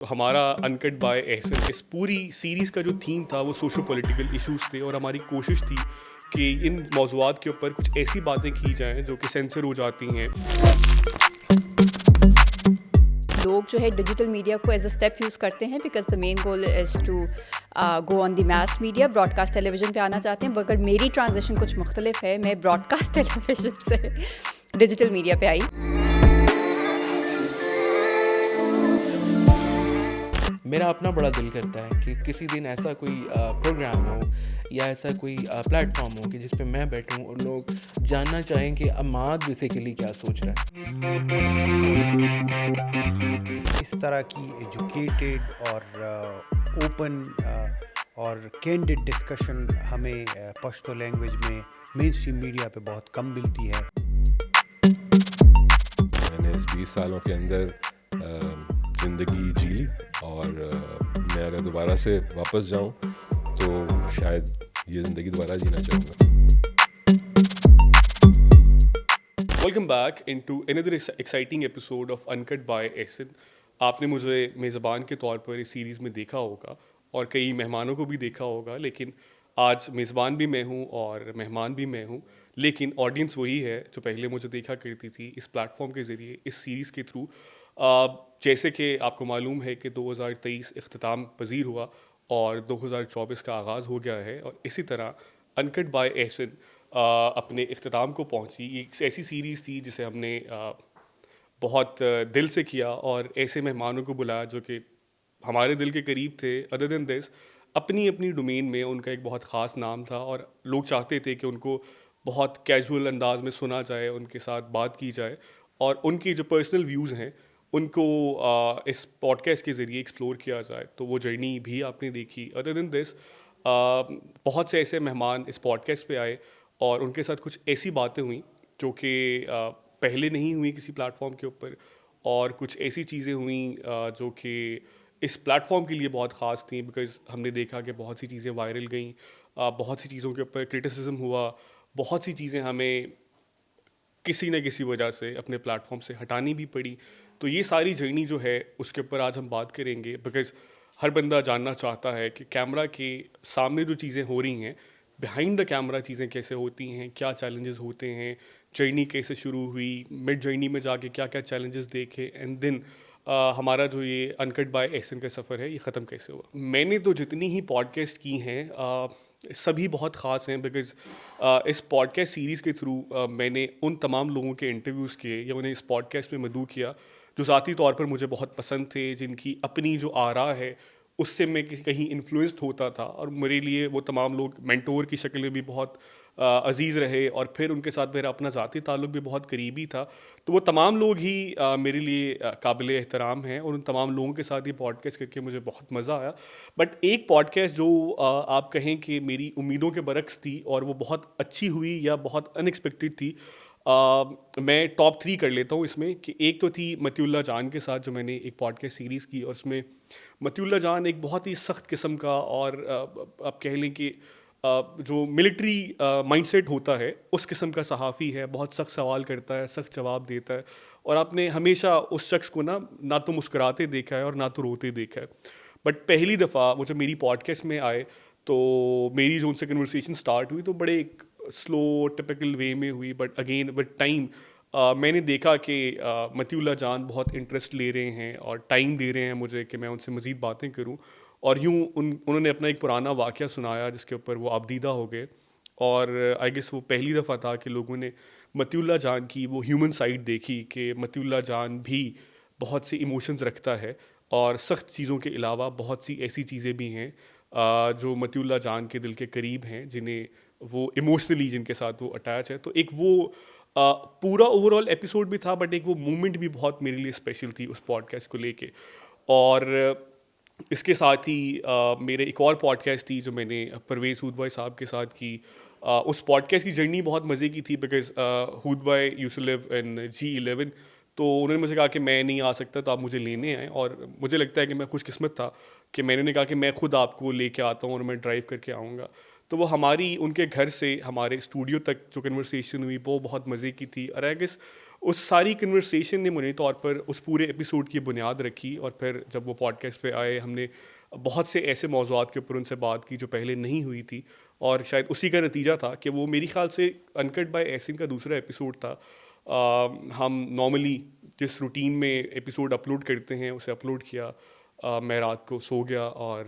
ہمارا انکٹ بائی احسن اس پوری سیریز کا جو تھیم تھا وہ سوشو پولیٹیکل ایشوز تھے، اور ہماری کوشش تھی کہ ان موضوعات کے اوپر کچھ ایسی باتیں کی جائیں جو کہ سینسر ہو جاتی ہیں. لوگ جو ہے ڈیجیٹل میڈیا کو ایز اے اسٹیپ یوز کرتے ہیں because the main goal is to go on the mass media. Broadcast television پہ آنا چاہتے ہیں، مگر میری ٹرانزیشن کچھ مختلف ہے. میں براڈ کاسٹ ٹیلی ویژن سے ڈیجیٹل میڈیا پہ آئی. میرا اپنا بڑا دل کرتا ہے کہ کسی دن ایسا کوئی پروگرام ہو یا ایسا کوئی پلیٹ فارم ہو کہ جس پہ میں بیٹھوں اور لوگ جاننا چاہیں کہ عماد بیسیکلی کیا سوچ رہا ہے. اس طرح کی ایجوکیٹڈ اور اوپن اور کینڈڈ ڈسکشن ہمیں پشتو لینگویج میں مین اسٹریم میڈیا پہ بہت کم ملتی ہے. میں نے اس 20 سالوں کے اندر زندگی جی لی، اور میں اگر دوبارہ سے واپس جاؤں تو شاید یہ زندگی دوبارہ جینا چاہوں گا. Welcome back into another exciting episode of Uncut by Ahsan. آپ نے مجھے میزبان کے طور پر اس سیریز میں دیکھا ہوگا اور کئی مہمانوں کو بھی دیکھا ہوگا، لیکن آج میزبان بھی میں ہوں اور مہمان بھی میں ہوں، لیکن آڈینس وہی ہے جو پہلے مجھے دیکھا کرتی تھی اس پلیٹ فارم کے ذریعے، اس سیریز کے تھرو. جیسے کہ آپ کو معلوم ہے کہ 2023 اختتام پذیر ہوا اور 2024 کا آغاز ہو گیا ہے، اور اسی طرح انکٹ بائی احسن اپنے اختتام کو پہنچی. ایک ایسی سیریز تھی جسے ہم نے بہت دل سے کیا اور ایسے مہمانوں کو بلایا جو کہ ہمارے دل کے قریب تھے. ادر دین دس اپنی اپنی ڈومین میں ان کا ایک بہت خاص نام تھا، اور لوگ چاہتے تھے کہ ان کو بہت کیجول انداز میں سنا جائے، ان کے ساتھ بات کی جائے، اور ان کی جو پرسنل ویوز ہیں ان کو اس پوڈ کاسٹ کے ذریعے ایکسپلور کیا جائے. تو وہ جرنی بھی آپ نے دیکھی. ادر دین دس بہت سے ایسے مہمان اس پوڈ کاسٹ پہ آئے اور ان کے ساتھ کچھ ایسی باتیں ہوئیں جو کہ پہلے نہیں ہوئی کسی پلیٹ فارم کے اوپر، اور کچھ ایسی چیزیں ہوئیں جو کہ اس پلیٹ فارم کے لیے بہت خاص تھیں، بیکاز ہم نے دیکھا کہ بہت سی چیزیں وائرل گئیں، بہت سی چیزوں کے اوپر کرٹیسزم ہوا، بہت سی چیزیں ہمیں کسی نہ کسی وجہ سے اپنے پلیٹ فارم سے ہٹانی بھی پڑی. تو یہ ساری جرنی جو ہے اس کے اوپر آج ہم بات کریں گے، بیکاز ہر بندہ جاننا چاہتا ہے کہ کیمرہ کے سامنے جو چیزیں ہو رہی ہیں، بیہائنڈ دا کیمرہ چیزیں کیسے ہوتی ہیں، کیا چیلنجز ہوتے ہیں، جرنی کیسے شروع ہوئی، مڈ جرنی میں جا کے کیا کیا چیلنجز دیکھے، اینڈ دین ہمارا جو یہ انکٹ بائی احسن کا سفر ہے یہ ختم کیسے ہوا. میں نے تو جتنی ہی پوڈ کاسٹ کی ہیں سبھی بہت خاص ہیں، بیکاز اس پوڈ کاسٹ سیریز کے تھرو میں نے ان تمام لوگوں کے انٹرویوز کیے یا انہیں اس پوڈ کاسٹ میں مدعو کیا جو ذاتی طور پر مجھے بہت پسند تھے، جن کی اپنی جو آراء ہے اس سے میں کہیں انفلوئنسڈ ہوتا تھا، اور میرے لیے وہ تمام لوگ مینٹور کی شکل میں بھی بہت عزیز رہے، اور پھر ان کے ساتھ میرا اپنا ذاتی تعلق بھی بہت قریبی تھا. تو وہ تمام لوگ ہی میرے لیے قابل احترام ہیں، اور ان تمام لوگوں کے ساتھ یہ پوڈ کاسٹ کر کے مجھے بہت مزہ آیا. بٹ ایک پوڈ کاسٹ جو آپ کہیں کہ میری امیدوں کے برعکس تھی اور وہ بہت اچھی ہوئی یا بہت ان ایکسپیکٹڈ تھی، میں ٹاپ 3 کر لیتا ہوں اس میں. کہ ایک تو تھی متی اللہ جان کے ساتھ جو میں نے ایک پوڈ کاسٹ سیریز کی، اور اس میں متی اللہ جان ایک بہت ہی سخت قسم کا، اور آپ کہہ لیں کہ جو ملٹری مائنڈ سیٹ ہوتا ہے اس قسم کا صحافی ہے. بہت سخت سوال کرتا ہے، سخت جواب دیتا ہے، اور آپ نے ہمیشہ اس شخص کو نہ تو مسکراتے دیکھا ہے اور نہ تو روتے دیکھا ہے. بٹ پہلی دفعہ وہ جب میری پوڈ کاسٹ میں آئے تو میری جو ان سے کنورسیشن اسٹارٹ ہوئی تو بڑے ایک سلو ٹپیکل وے میں ہوئی، بٹ اگین ود ٹائم میں نے دیکھا کہ متی اللہ جان بہت انٹرسٹ لے رہے ہیں اور ٹائم دے رہے ہیں مجھے کہ میں ان سے مزید باتیں کروں. اور یوں انہوں نے اپنا ایک پرانا واقعہ سنایا جس کے اوپر وہ آبدیدہ ہو گئے، اور آئی گیس وہ پہلی دفعہ تھا کہ لوگوں نے متی اللہ جان کی وہ ہیومن سائڈ دیکھی کہ متی اللہ جان بھی بہت سے ایموشنز رکھتا ہے، اور سخت چیزوں کے علاوہ بہت سی ایسی چیزیں بھی ہیں جو متی اللہ جان کے دل کے قریب ہیں، جنہیں وہ ایموشنلی جن کے ساتھ وہ اٹیچ ہے. تو ایک وہ پورا اوور آل ایپیسوڈ بھی تھا، بٹ ایک وہ مومنٹ بھی بہت میرے لیے اسپیشل تھی اس پوڈ کاسٹ کو لے کے. اور اس کے ساتھ ہی میرے ایک اور پوڈ کاسٹ تھی جو میں نے پرویز ہود بھائی صاحب کے ساتھ کی. اس پوڈ کاسٹ کی جرنی بہت مزے کی تھی، بیکاز ہود بھائی use to leave in G11، تو انہوں نے مجھے کہا کہ میں نہیں آ سکتا تو آپ مجھے لینے آئیں، اور مجھے لگتا ہے کہ میں خوش قسمت تھا کہ میں نے کہا کہ میں خود آپ کو لے کے آتا ہوں اور میں ڈرائیو کر کے آؤں گا. تو وہ ہماری ان کے گھر سے ہمارے اسٹوڈیو تک جو کنورسیشن ہوئی وہ بہت مزے کی تھی. اور آئی گیس اس ساری کنورسیشن نے بنیادی طور پر اس پورے ایپیسوڈ کی بنیاد رکھی. اور پھر جب وہ پوڈ کاسٹ پہ آئے ہم نے بہت سے ایسے موضوعات کے اوپر ان سے بات کی جو پہلے نہیں ہوئی تھی, اور شاید اسی کا نتیجہ تھا کہ وہ میری خیال سے انکٹ بائی احسن کا دوسرا ایپیسوڈ تھا. ہم نارملی جس روٹین میں ایپیسوڈ اپلوڈ کرتے ہیں اسے اپلوڈ کیا. میں رات کو سو گیا اور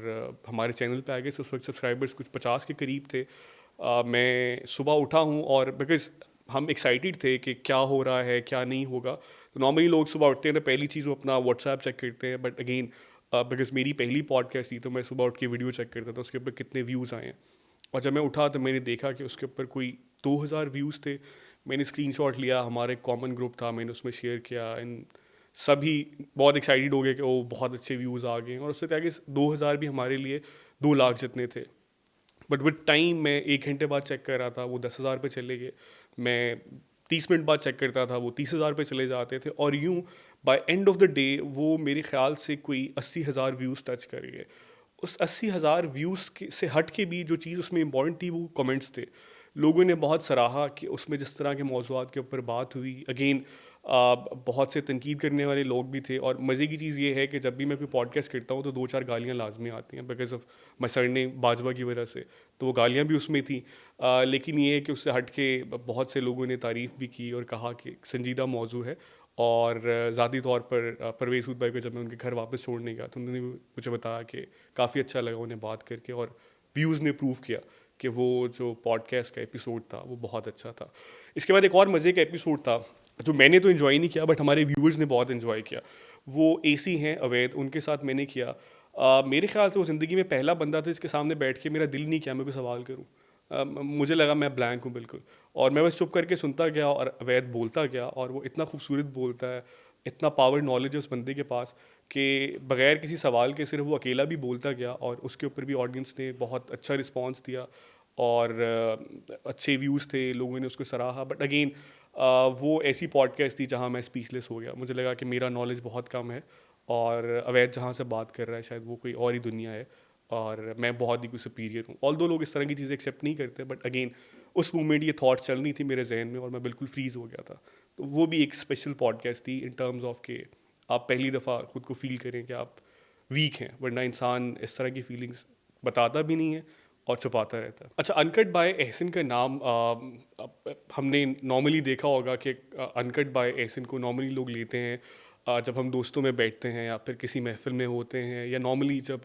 ہمارے چینل پہ آ گئے اس وقت سبسکرائبرس کچھ 50 کے قریب تھے. میں صبح اٹھا ہوں اور بیکاز ہم ایکسائٹیڈ تھے کہ کیا ہو رہا ہے کیا نہیں ہوگا. تو نارملی لوگ صبح اٹھتے ہیں تو پہلی چیز وہ اپنا واٹس ایپ چیک کرتے ہیں, بٹ اگین بیکاز میری پہلی پوڈ کاسٹ تھی تو میں صبح اٹھ کے ویڈیو چیک کرتا تھا اس کے اوپر کتنے ویوز آئے ہیں. اور جب میں اٹھا تو میں نے دیکھا کہ اس کے اوپر کوئی 2000 ویوز تھے. میں نے اسکرین شاٹ لیا, ہمارا ایک کامن گروپ تھا, میں نے اس میں شیئر کیا, اینڈ سبھی بہت ایکسائٹیڈ ہو گئے کہ وہ بہت اچھے ویوز آ گئے ہیں. اور اس سے کیا کہ 2000 بھی ہمارے لیے 2 لاکھ جتنے تھے. بٹ وتھ ٹائم میں 1 گھنٹے بعد چیک کر رہا تھا وہ 10,000 پہ چلے گئے. میں 30 منٹ بعد چیک کرتا تھا وہ 30,000 پہ چلے جاتے تھے. اور یوں by and of the day وہ میرے خیال سے کوئی 80,000 ویوز ٹچ کر گئے. اس 80,000 ویوز سے ہٹ کے بھی جو چیز اس میں امپورٹنٹ تھی وہ کمنٹس تھے. لوگوں نے بہت سراہا کہ اس میں جس طرح کے موضوعات کے اوپر بات ہوئی. اگین بہت سے تنقید کرنے والے لوگ بھی تھے. اور مزے کی چیز یہ ہے کہ جب بھی میں کوئی پوڈ کاسٹ کرتا ہوں تو 2-4 گالیاں لازمی آتی ہیں because of my surname Bajwa کی وجہ سے, تو وہ گالیاں بھی اس میں تھیں. لیکن یہ ہے کہ اس سے ہٹ کے بہت سے لوگوں نے تعریف بھی کی اور کہا کہ سنجیدہ موضوع ہے. اور ذاتی طور پر پرویز سود بھائی کو جب میں ان کے گھر واپس چھوڑنے گیا تو انہوں نے مجھے بتایا کہ کافی اچھا لگا انہیں بات کر کے, اور ویوز نے پروو کیا کہ وہ جو پوڈ کاسٹ کا ایپیسوڈ تھا وہ بہت اچھا تھا. اس کے بعد ایک اور مزے کا ایپیسوڈ تھا جو میں نے تو انجوائے نہیں کیا بٹ ہمارے ویورز نے بہت انجوائے کیا. وہ اے سی ہیں اوید, ان کے ساتھ میں نے کیا. میرے خیال سے وہ زندگی میں پہلا بندہ تھا جس کے سامنے بیٹھ کے میرا دل نہیں کیا میں کوئی سوال کروں. مجھے لگا میں بلینک ہوں بالکل, اور میں بس چپ کر کے سنتا گیا اور اوید بولتا گیا. اور وہ اتنا خوبصورت بولتا ہے, اتنا پاور نالج ہے اس بندے کے پاس کہ بغیر کسی سوال کے صرف وہ اکیلا بھی بولتا گیا. اور اس کے اوپر بھی آڈینس نے بہت اچھا رسپانس دیا اور اچھے ویوز تھے, لوگوں نے اس کو سراہا. بٹ اگین وہ ایسی پوڈ کاسٹ تھی جہاں میں اسپیچ لیس ہو گیا. مجھے لگا کہ میرا نالج بہت کم ہے اور اوید جہاں سے بات کر رہا ہے شاید وہ کوئی اور ہی دنیا ہے اور میں بہت ہی کوئی سپیریئر ہوں. آل دو لوگ اس طرح کی چیزیں ایکسیپٹ نہیں کرتے, بٹ اگین اس مومنٹ یہ تھاٹ چل رہی تھی میرے ذہن میں اور میں بالکل فریز ہو گیا تھا. تو وہ بھی ایک اسپیشل پوڈ کاسٹ تھی ان ٹرمز آف کہ آپ پہلی دفعہ خود کو فیل کریں کہ آپ ویک ہیں, ورنہ انسان اس طرح کی فیلنگس بتاتا بھی نہیں ہے اور چھپاتا رہتا ہے. اچھا, انکٹ بائی احسن کا نام ہم نے نارملی دیکھا ہوگا کہ انکٹ بائی احسن کو نارملی لوگ لیتے ہیں جب ہم دوستوں میں بیٹھتے ہیں یا پھر کسی محفل میں ہوتے ہیں, یا نارملی جب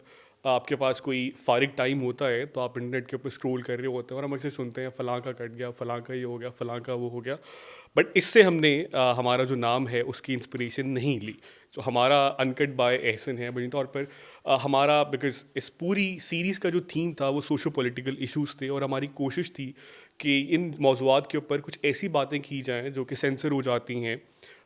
آپ کے پاس کوئی فارغ ٹائم ہوتا ہے تو آپ انٹرنیٹ کے اوپر اسکرول کر رہے ہوتے ہیں اور ہم اکثر سنتے ہیں فلاں کا کٹ گیا, فلاں کا یہ ہو گیا, فلاں کا وہ ہو گیا. بٹ اس سے ہم نے ہمارا جو نام ہے اس کی انسپریشن نہیں لی. جو ہمارا انکٹ بائی احسن ہے بنی طور پر ہمارا بیکاز اس پوری سیریز کا جو تھیم تھا وہ سوشو پولیٹیکل ایشوز تھے, اور ہماری کوشش تھی کہ ان موضوعات کے اوپر کچھ ایسی باتیں کی جائیں جو کہ سینسر ہو جاتی ہیں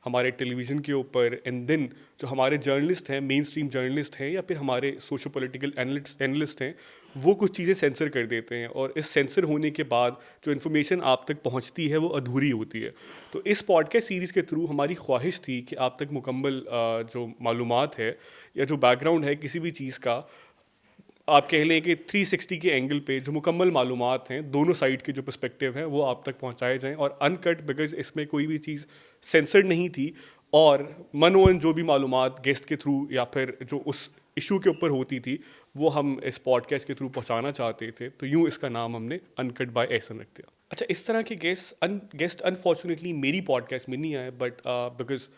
ہمارے ٹیلی ویژن کے اوپر. اینڈ دین جو ہمارے جرنلسٹ ہیں, مین اسٹریم جرنلسٹ ہیں یا پھر ہمارے سوشو پولیٹیکل اینالسٹ ہیں, وہ کچھ چیزیں سینسر کر دیتے ہیں اور اس سینسر ہونے کے بعد جو انفارمیشن آپ تک پہنچتی ہے وہ ادھوری ہوتی ہے. تو اس پوڈ کاسٹ سیریز کے تھرو ہماری خواہش تھی کہ آپ تک مکمل جو معلومات ہے یا جو بیک گراؤنڈ ہے کسی بھی چیز کا, آپ کہہ لیں کہ 360 کے اینگل پہ جو مکمل معلومات ہیں دونوں سائڈ کے جو پرسپیکٹیو ہیں وہ آپ تک پہنچائے جائیں. اور انکٹ بیکاز اس میں کوئی بھی چیز سینسرڈ نہیں تھی, اور منوان جو بھی معلومات گیسٹ کے تھرو یا پھر جو اس ایشو کے اوپر ہوتی تھی وہ ہم اس پوڈ کاسٹ کے تھرو پہنچانا چاہتے تھے. تو یوں اس کا نام ہم نے انکٹ بائی احسن رکھ دیا. اچھا, اس طرح کے گیسٹ انفارچونیٹلی میری پوڈ کاسٹ میں نہیں آئے, بٹ بیکاز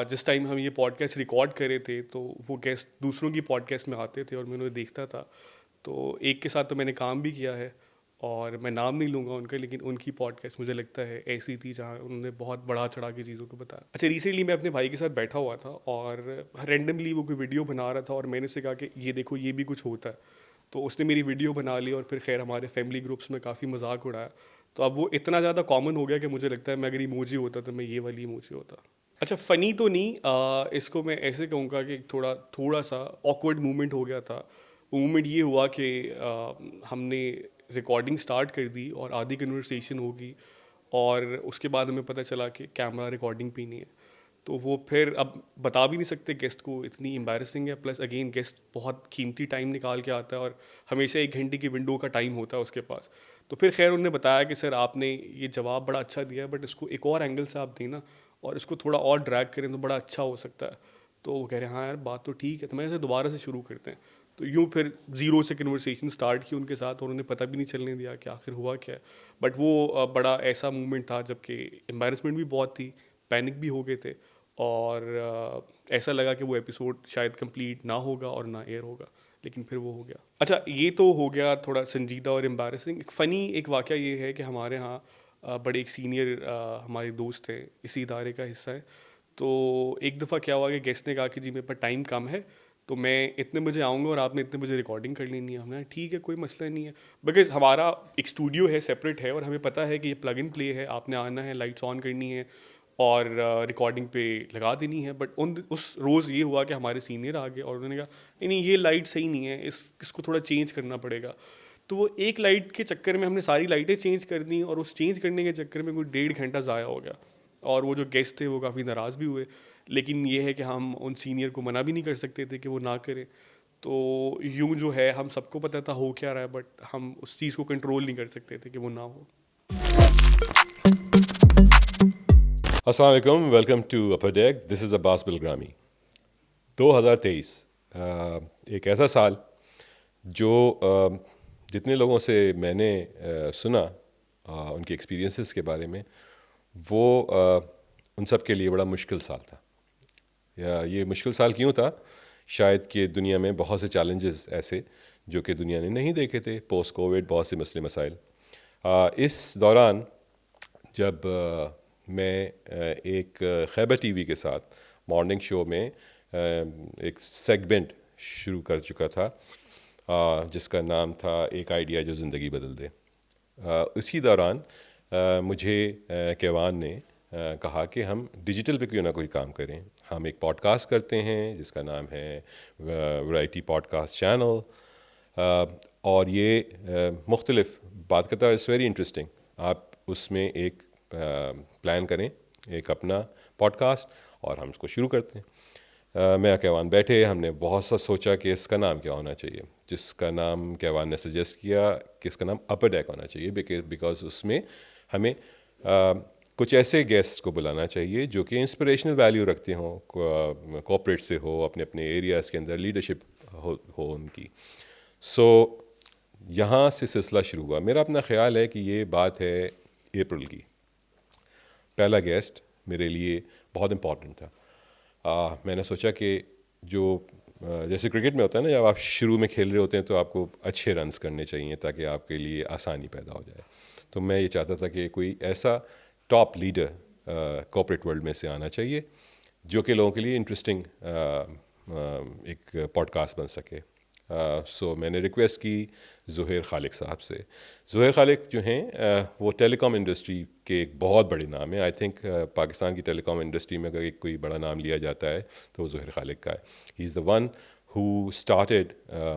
جس ٹائم ہم یہ پوڈ کاسٹ ریکارڈ کرے تھے تو وہ گیسٹ دوسروں کی پوڈ کاسٹ میں آتے تھے اور میں انہیں دیکھتا تھا. تو ایک کے ساتھ تو میں نے کام بھی کیا ہے اور میں نام نہیں لوں گا ان کا, لیکن ان کی پوڈ کاسٹ مجھے لگتا ہے ایسی تھی جہاں انہوں نے بہت بڑا چڑھا کے چیزوں کو بتایا. اچھا, ریسنٹلی میں اپنے بھائی کے ساتھ بیٹھا ہوا تھا اور رینڈملی وہ کوئی ویڈیو بنا رہا تھا اور میں نے اسے کہا کہ یہ دیکھو یہ بھی کچھ ہوتا ہے. تو اس نے میری ویڈیو بنا لی اور پھر خیر ہمارے فیملی گروپس میں کافی مذاق اڑایا. تو اب وہ اتنا زیادہ کامن ہو گیا کہ مجھے لگتا ہے میں اگر ایموجی ہوتا تو میں یہ والی ایموجی ہوتا. اچھا, فنی تو نہیں, اس کو میں ایسے کہوں گا کہ تھوڑا سا آکورڈ مومنٹ ہو گیا تھا. مومنٹ یہ ہوا کہ ہم نے ریکارڈنگ سٹارٹ کر دی اور آدھی کنورسیشن ہوگی اور اس کے بعد ہمیں پتہ چلا کہ کیمرہ ریکارڈنگ پہ نہیں ہے. تو وہ پھر اب بتا بھی نہیں سکتے گیسٹ کو, اتنی امبیرسنگ ہے. پلس اگین گیسٹ بہت قیمتی ٹائم نکال کے آتا ہے اور ہمیشہ 1 گھنٹے کی ونڈو کا ٹائم ہوتا ہے اس کے پاس. تو پھر خیر انہوں نے بتایا کہ سر آپ نے یہ جواب بڑا اچھا دیا ہے, بٹ اس کو ایک اور اینگل سے آپ دیں نا اور اس کو تھوڑا اور ڈریگ کریں تو بڑا اچھا ہو سکتا ہے. تو وہ کہہ رہے ہیں ہاں یار بات تو ٹھیک ہے, تو میں اسے دوبارہ سے شروع کرتے ہیں. تو یوں پھر 0 سے کنورسیشن اسٹارٹ کی ان کے ساتھ, اور انہوں نے پتہ بھی نہیں چلنے دیا کہ آخر ہوا کیا ہے. بٹ وہ بڑا ایسا مومنٹ تھا جب کہ امبیرسمنٹ بھی بہت تھی, پینک بھی ہو گئے تھے, اور ایسا لگا کہ وہ ایپیسوڈ شاید کمپلیٹ نہ ہوگا اور نہ ایئر ہوگا, لیکن پھر وہ ہو گیا. اچھا یہ تو ہو گیا تھوڑا سنجیدہ اور امبیرسنگ. ایک فنی ایک واقعہ یہ ہے کہ ہمارے ہاں بڑے ایک سینئر ہمارے دوست ہیں, اسی ادارے کا حصہ ہیں. تو ایک دفعہ کیا ہوا کہ گیسٹ نے کہا کہ جی میرے پاس ٹائم کم ہے, تو میں اتنے بجے آؤں گا اور آپ نے اتنے بجے ریکارڈنگ کر لینی ہے. ہم نے ٹھیک ہے کوئی مسئلہ نہیں ہے, بیکاز ہمارا ایک اسٹوڈیو ہے سیپریٹ ہے, اور ہمیں پتہ ہے کہ یہ پلگ ان پلے ہے, آپ نے آنا ہے, لائٹس آن کرنی ہے اور ریکارڈنگ پہ لگا دینی ہے. بٹ اس روز یہ ہوا کہ ہمارے سینئر آ گئے اور انہوں نے کہا نہیں یہ لائٹ صحیح نہیں ہے, اس کو تھوڑا چینج کرنا پڑے گا. تو وہ ایک لائٹ کے چکر میں ہم نے ساری لائٹیں چینج کر دیں, اور اس چینج کرنے کے چکر میں کوئی 1.5 گھنٹہ ضائع ہو گیا. اور وہ جو گیسٹ تھے وہ کافی ناراض بھی ہوئے, لیکن یہ ہے کہ ہم ان سینئر کو منع بھی نہیں کر سکتے تھے کہ وہ نہ کریں. تو یوں جو ہے ہم سب کو پتہ تھا ہو کیا رہا ہے, بٹ ہم اس چیز کو کنٹرول نہیں کر سکتے تھے کہ وہ نہ ہو. السلام علیکم, ویلکم ٹو اپر ڈیک. دس از عباس بلگرامی. 2023 ایک ایسا سال جو جتنے لوگوں سے میں نے سنا ان کے ایکسپیرینسز کے بارے میں, وہ ان سب کے لیے بڑا مشکل سال تھا. یہ مشکل سال کیوں تھا؟ شاید کہ دنیا میں بہت سے چیلنجز ایسے جو کہ دنیا نے نہیں دیکھے تھے, پوسٹ کووڈ بہت سے مسئلے مسائل. اس دوران جب میں ایک خیبر ٹی وی کے ساتھ مارننگ شو میں ایک سیگمنٹ شروع کر چکا تھا جس کا نام تھا ایک آئیڈیا جو زندگی بدل دے. اسی دوران مجھے کیوان نے کہا کہ ہم ڈیجیٹل پہ کیوں نہ کوئی کام کریں. ہم ایک پوڈ کاسٹ کرتے ہیں جس کا نام ہے ورائٹی پوڈ کاسٹ چینل, اور یہ مختلف بات کرتا ہے. It's very interesting. آپ اس میں ایک پلان کریں ایک اپنا پوڈ کاسٹ, اور ہم اس کو شروع کرتے ہیں. میں کیوان بیٹھے, ہم نے بہت سا سوچا کہ اس کا نام کیا ہونا چاہیے, جس کا نام کیوان نے سجیسٹ کیا کہ اس کا نام اپر ڈیک ہونا چاہیے, بیکاز اس میں ہمیں کچھ ایسے گیسٹ کو بلانا چاہیے جو کہ انسپریشنل ویلیو رکھتے ہوں, کوپریٹ سے ہو, اپنے اپنے ایریاز کے اندر لیڈرشپ ہو ان کی. سو یہاں سے سلسلہ شروع ہوا. میرا اپنا خیال ہے کہ یہ بات ہے اپریل کی. پہلا گیسٹ میرے لیے بہت امپورٹنٹ تھا. میں نے سوچا کہ جو جیسے کرکٹ میں ہوتا ہے نا, جب آپ شروع میں کھیل رہے ہوتے ہیں تو آپ کو اچھے رنز کرنے چاہیے تاکہ آپ کے لیے آسانی پیدا ہو جائے. تو میں یہ چاہتا تھا کہ کوئی ایسا ٹاپ لیڈر کارپوریٹ ورلڈ میں سے آنا چاہیے جو کہ لوگوں کے لیے انٹرسٹنگ ایک پوڈ کاسٹ بن سکے. سو میں نے ریکویسٹ کی زہیر خالق صاحب سے. زہیر خالق جو ہیں وہ ٹیلی کام انڈسٹری کے ایک بہت بڑے نام ہیں. آئی تھنک پاکستان کی ٹیلی کام انڈسٹری میں اگر ایک کوئی بڑا نام لیا جاتا ہے تو وہ زہیر خالق کا ہے. He is the one who started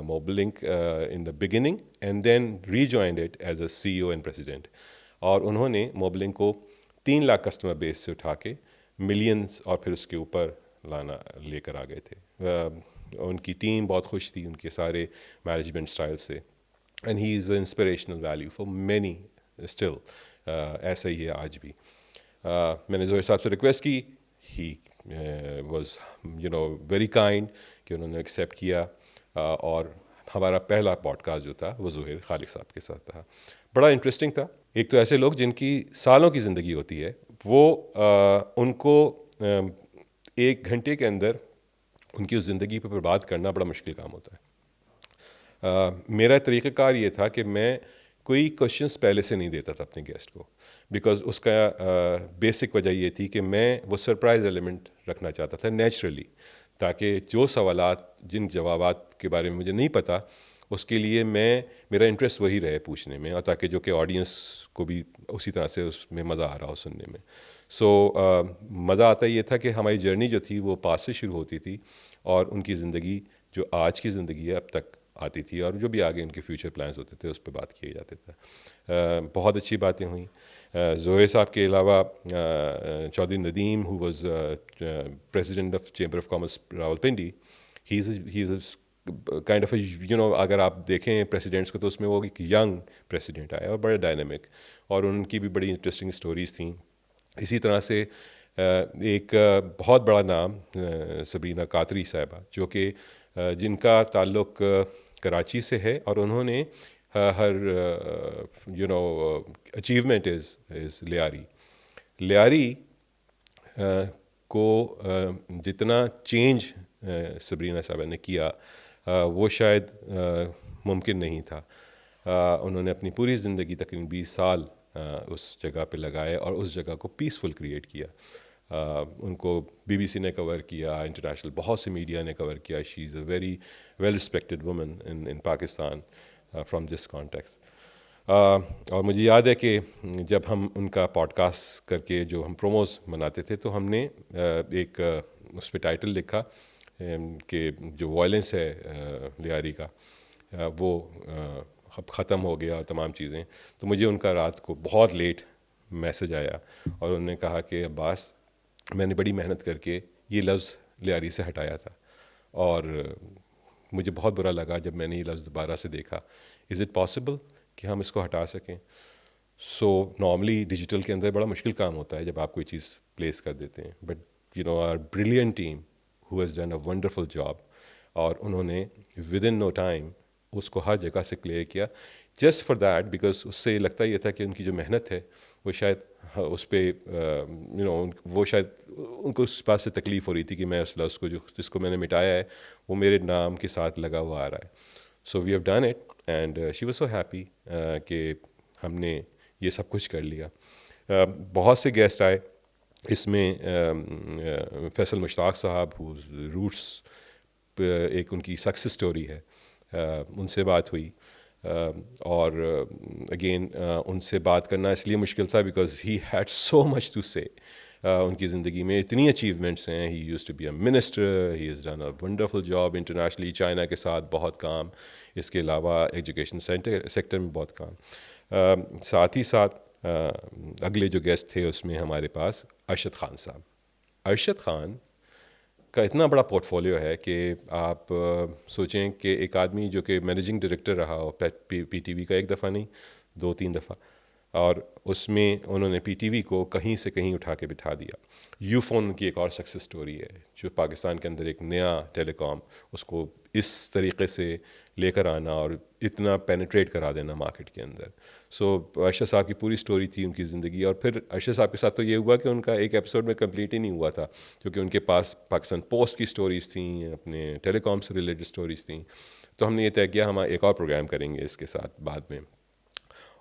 Mobilink in the beginning and then rejoined it as a CEO and president. اور انہوں نے Mobilink کو 3 لاکھ کسٹمر بیس سے اٹھا کے ملینز اور پھر اس کے اوپر لے کر آ گئے تھے. ان کی ٹیم بہت خوش تھی ان کے سارے مینجمنٹ اسٹائل سے, and he is a inspirational value for many still. ایسا ہی ہے آج بھی. میں نے زہیر صاحب سے ریکویسٹ کی, ہی واز ویری کائنڈ کہ انہوں نے ایکسیپٹ کیا, اور ہمارا پہلا پوڈ کاسٹ جو تھا وہ زہیر خالق صاحب کے ساتھ تھا. بڑا انٹرسٹنگ تھا. ایک تو ایسے لوگ جن کی سالوں کی زندگی ہوتی ہے, وہ ان کو 1 گھنٹے کے اندر ان کی اس زندگی پہ بات کرنا بڑا مشکل کام ہوتا ہے. میرا طریقہ کار یہ تھا کہ میں کوئی کوشچنس پہلے سے نہیں دیتا تھا اپنے گیسٹ کو, بیکاز اس کا بیسک وجہ یہ تھی کہ میں وہ سرپرائز ایلیمنٹ رکھنا چاہتا تھا نیچرلی, تاکہ جو سوالات جن جوابات کے بارے میں مجھے نہیں پتہ اس کے لیے میرا انٹرسٹ وہی رہے پوچھنے میں, اور تاکہ جو کہ آڈینس کو بھی اسی طرح سے اس میں مزہ آ رہا ہو سننے میں. سو مزہ آتا یہ تھا کہ ہماری جرنی جو تھی وہ پاس سے شروع ہوتی تھی, اور ان کی زندگی جو آج کی زندگی ہے اب تک آتی تھی اور جو بھی آگے ان کے فیوچر پلانز ہوتے تھے اس پہ بات کیے جاتے تھے. بہت اچھی باتیں ہوئیں. زہیر صاحب کے علاوہ Chaudhry Nadeem who was president of chamber of commerce Rawalpindi, he is kind of اگر آپ دیکھیں پریسیڈنٹس کو تو اس میں وہ ایک ینگ پریسیڈنٹ آیا اور بڑے ڈائنامک, اور ان کی بھی بڑی انٹرسٹنگ سٹوریز تھیں. اسی طرح سے ایک بہت بڑا نام سبرینہ قادری صاحبہ, جو کہ جن کا تعلق کراچی سے ہے, اور انہوں نے ہر اچیومنٹ از لیاری کو جتنا چینج سبرینہ صاحبہ نے کیا وہ شاید ممکن نہیں تھا. انہوں نے اپنی پوری زندگی تقریباً 20 سال اس جگہ پہ لگائے اور اس جگہ کو پیسفل کریٹ کیا. ان کو BBC نے کور کیا, انٹرنیشنل بہت سے میڈیا نے کور کیا. She is a very well respected woman in Pakistan from this contexts. اور مجھے یاد ہے کہ جب ہم ان کا پوڈ کاسٹ کر کے جو ہم پروموز مناتے تھے تو ہم نے ایک اس پہ ٹائٹل لکھا کہ جو وائلنس ہے لیاری کا وہ اب ختم ہو گیا اور تمام چیزیں. تو مجھے ان کا رات کو بہت لیٹ میسج آیا اور انہوں نے کہا کہ عباس, میں نے بڑی محنت کر کے یہ لفظ لیاری سے ہٹایا تھا اور مجھے بہت برا لگا جب میں نے یہ لفظ دوبارہ سے دیکھا. از اٹ پاسبل کہ ہم اس کو ہٹا سکیں؟ سو نارملی ڈیجیٹل کے اندر بڑا مشکل کام ہوتا ہے جب آپ کوئی چیز پلیس کر دیتے ہیں, but are brilliant team who has done a wonderful job, اور انہوں نے ود ان نو ٹائم اس کو ہر جگہ سے کلیئر کیا, جسٹ فار دیٹ, بیکاز اس سے یہ لگتا یہ تھا کہ ان کی جو محنت ہے وہ شاید اس پہ وہ شاید ان کو اس بات سے تکلیف ہو رہی تھی کہ میں اس لفظ کو جس کو میں نے مٹایا ہے وہ میرے نام کے ساتھ لگا ہوا آ رہا ہے. So we have done it and she was so happy کہ ہم نے یہ سب کچھ کر لیا. بہت سے گیسٹ آئے, اس میں فیصل مشتاق صاحب روٹس ایک ان کی سکسیس سٹوری ہے, ان سے بات ہوئی. اور اگین ان سے بات کرنا اس لیے مشکل تھا because he had so much to say. ان کی زندگی میں اتنی اچیومنٹس ہیں. He used to be a minister, he is done a wonderful job internationally, China کے ساتھ بہت کام, اس کے علاوہ ایجوکیشن سیکٹر میں بہت کام. ساتھ ہی ساتھ اگلے جو گیسٹ تھے اس میں ہمارے پاس ارشد خان صاحب. ارشد خان کا اتنا بڑا پورٹ فولیو ہے کہ آپ سوچیں کہ ایک آدمی جو کہ مینیجنگ ڈائریکٹر رہا ہو پی ٹی وی کا, ایک دفعہ نہیں 2-3 دفعہ, اور اس میں انہوں نے پی ٹی وی کو کہیں سے کہیں اٹھا کے بٹھا دیا. یو فون کی ایک اور سکسیس سٹوری ہے, جو پاکستان کے اندر ایک نیا ٹیلی کام, اس کو اس طریقے سے لے کر آنا اور اتنا پینیٹریٹ کرا دینا مارکیٹ کے اندر. سو ارشد صاحب کی پوری سٹوری تھی ان کی زندگی. اور پھر ارشد صاحب کے ساتھ تو یہ ہوا کہ ان کا ایک ایپیسوڈ میں کمپلیٹ ہی نہیں ہوا تھا, کیونکہ ان کے پاس پاکستان پوسٹ کی سٹوریز تھیں, اپنے ٹیلی کام سے ریلیٹڈ سٹوریز تھیں. تو ہم نے یہ طے کیا ہم ایک اور پروگرام کریں گے اس کے ساتھ بعد میں.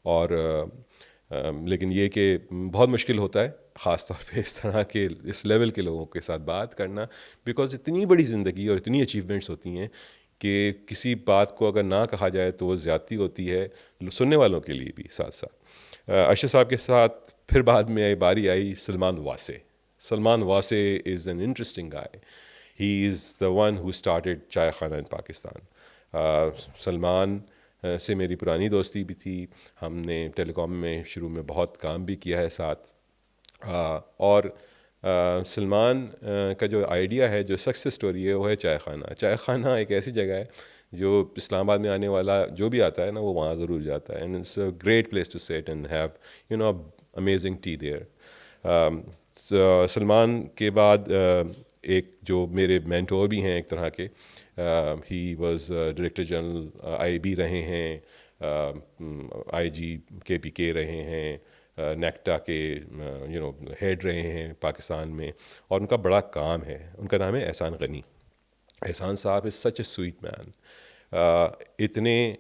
اور لیکن یہ کہ بہت مشکل ہوتا ہے خاص طور پہ اس طرح کے اس لیول کے لوگوں کے ساتھ بات کرنا, بیکاز اتنی بڑی زندگی اور اتنی اچیومنٹس ہوتی ہیں کہ کسی بات کو اگر نہ کہا جائے تو وہ زیادتی ہوتی ہے سننے والوں کے لیے بھی. ساتھ ساتھ ارشد صاحب کے ساتھ پھر بعد میں باری آئی سلمان واسع. سلمان واسع is an interesting guy. He is the one who started چائے خانہ ان پاکستان. سلمان سے میری پرانی دوستی بھی تھی, ہم نے ٹیلی کام میں شروع میں بہت کام بھی کیا ہے ساتھ. اور سلمان کا جو آئیڈیا ہے, جو سکسیس سٹوری ہے, وہ ہے چائے خانہ. چائے خانہ ایک ایسی جگہ ہے جو اسلام آباد میں آنے والا جو بھی آتا ہے نا وہ وہاں ضرور جاتا ہے. And it's a great place to sit and have amazing tea there. Salman کے بعد ایک جو میرے مینٹور بھی ہیں ایک طرح کے, he was director general I B رہے ہیں, آئی جی کے پی کے رہے ہیں, نیکٹا کے ہیڈ رہے ہیں پاکستان میں, اور ان کا بڑا کام ہے. ان کا نام ہے احسان غنی. احسان صاحب از سچ اے سویٹ مین. اتنے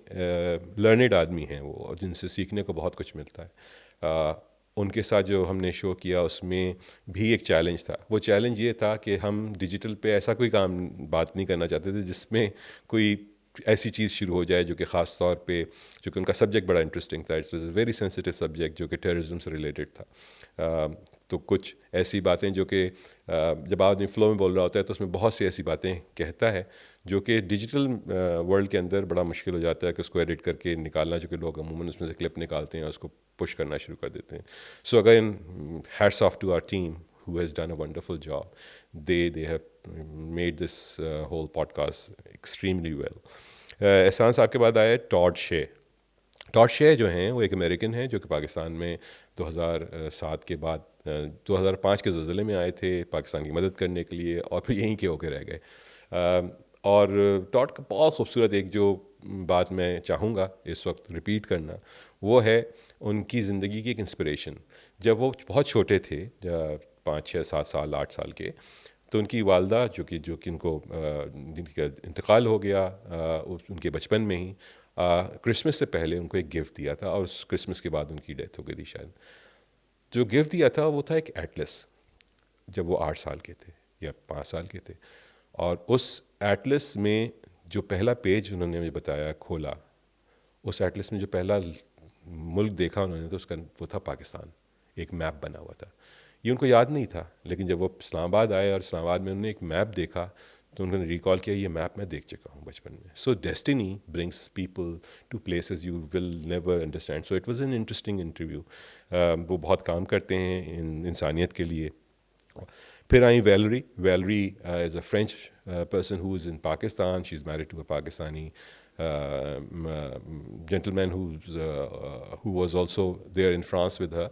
لرنڈ آدمی ہیں وہ, جن سے سیکھنے کو بہت کچھ ملتا ہے. ان کے ساتھ جو ہم نے شو کیا اس میں بھی ایک چیلنج تھا. وہ چیلنج یہ تھا کہ ہم ڈیجیٹل پہ ایسا کوئی کام بات نہیں کرنا چاہتے تھے جس میں کوئی ایسی چیز شروع ہو جائے جو کہ خاص طور پہ, جو کہ ان کا سبجیکٹ بڑا انٹرسٹنگ تھا. It's was a very sensitive subject جو کہ ٹیررزم سے ریلیٹڈ تھا. تو کچھ ایسی باتیں جو کہ جب آدمی فلو میں بول رہا ہوتا ہے تو اس میں بہت سی ایسی باتیں کہتا ہے جو کہ ڈیجیٹل ورلڈ کے اندر بڑا مشکل ہو جاتا ہے کہ اس کو ایڈٹ کر کے نکالنا، جو کہ لوگ عموماً اس میں سے کلپ نکالتے ہیں اور اس کو پش کرنا شروع کر دیتے ہیں. So again hats off to our team who has done a wonderful job. They have made this whole podcast extremely well. احسان صاحب کے بعد آئے ٹاڈ شے. ٹاڈ شے جو ہیں وہ ایک امریکن ہیں جو کہ پاکستان میں 2007 کے بعد 2005 کے زلزلے میں آئے تھے پاکستان کی مدد کرنے کے لیے، اور پھر یہیں کے ہو کے رہ گئے. اور ٹاڈ کا بہت خوبصورت ایک جو بات میں چاہوں گا اس وقت ریپیٹ کرنا، وہ ہے ان کی زندگی کی ایک انسپریشن. جب وہ بہت چھوٹے تھے، 5 6 7 سال 8 سال کے، تو ان کی والدہ جو کہ ان کو جن کا انتقال ہو گیا ان کے بچپن میں ہی، کرسمس سے پہلے ان کو ایک گفٹ دیا تھا، اور اس کرسمس کے بعد ان کی ڈیتھ ہو گئی تھی شاید. جو گفٹ دیا تھا وہ تھا ایک ایٹلس، جب وہ 8 سال کے تھے یا 5 سال کے تھے. اور اس ایٹلس میں جو پہلا پیج انہوں نے مجھے بتایا کھولا، اس ایٹلس میں جو پہلا ملک دیکھا انہوں نے تو اس کا وہ تھا پاکستان. ایک میپ بنا ہوا تھا. یہ ان کو یاد نہیں تھا، لیکن جب وہ اسلام آباد آئے اور اسلام آباد میں انہوں نے ایک میپ دیکھا تو انہوں نے ریکال کیا یہ میپ میں دیکھ چکا ہوں بچپن میں. So destiny brings people to places you will never understand. So it was an interesting interview. وہ بہت کام کرتے ہیں انسانیت کے لیے. پھر آئیں Valerie is a French person who is in Pakistan. She is married to a Pakistani gentleman who was also there in France with her.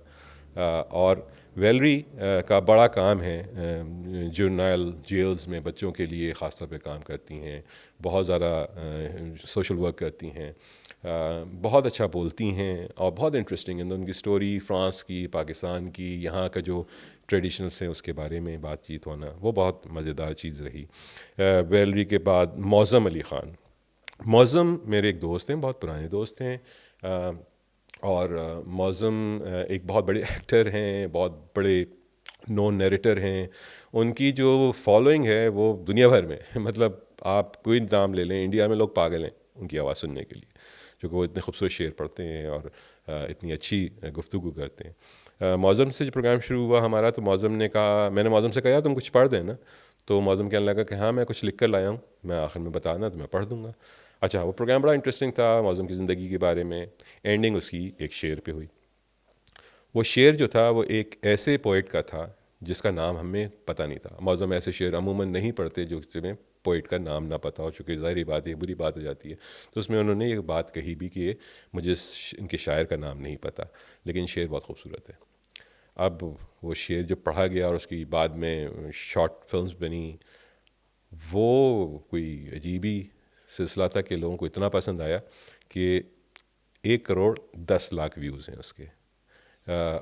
اور ویلری کا بڑا کام ہے جرنائل جیلز میں بچوں کے لیے خاص طور پہ کام کرتی ہیں. بہت زیادہ سوشل ورک کرتی ہیں. بہت اچھا بولتی ہیں اور بہت انٹرسٹنگ ہے ان کی سٹوری. فرانس کی، پاکستان کی، یہاں کا جو ٹریڈیشنلس ہیں اس کے بارے میں بات چیت ہونا وہ بہت مزیدار چیز رہی. ویلری کے بعد معظم علی خان. معظم میرے ایک دوست ہیں، بہت پرانے دوست ہیں. اور معظم ایک بہت بڑے ایکٹر ہیں، بہت بڑے نون نیریٹر ہیں. ان کی جو فالوئنگ ہے وہ دنیا بھر میں مطلب آپ کوئی نام لے لیں، انڈیا میں لوگ پاگل ہیں ان کی آواز سننے کے لیے، کیونکہ وہ اتنے خوبصورت شعر پڑھتے ہیں اور اتنی اچھی گفتگو کرتے ہیں. معظم سے جو پروگرام شروع ہوا ہمارا تو معظم نے کہا، میں نے معظم سے کہا تم کچھ پڑھ دیں نا، تو معظم کہنے لگا کہ ہاں میں کچھ لکھ کر لایا ہوں، میں آخر میں بتانا تو میں پڑھ دوں گا. اچھا، وہ پروگرام بڑا انٹرسٹنگ تھا معظم کی زندگی کے بارے میں. اینڈنگ اس کی ایک شعر پہ ہوئی. وہ شعر جو تھا وہ ایک ایسے پوئٹ کا تھا جس کا نام ہمیں پتہ نہیں تھا. معظم ایسے شعر عموماً نہیں پڑھتے جو جنہیں پوئٹ کا نام نہ پتہ ہو، چونکہ ظاہری بات ہے بری بات ہو جاتی ہے. تو اس میں انہوں نے یہ بات کہی بھی کہ مجھے ان کے شاعر کا نام نہیں پتہ، لیکن شعر بہت خوبصورت ہے. اب وہ شعر جو پڑھا گیا اور اس کی بعد میں شارٹ فلمز بنی، وہ کوئی عجیبی سلسلہ تھا کہ لوگوں کو اتنا پسند آیا کہ 1,10,00,000 ویوز ہیں اس کے.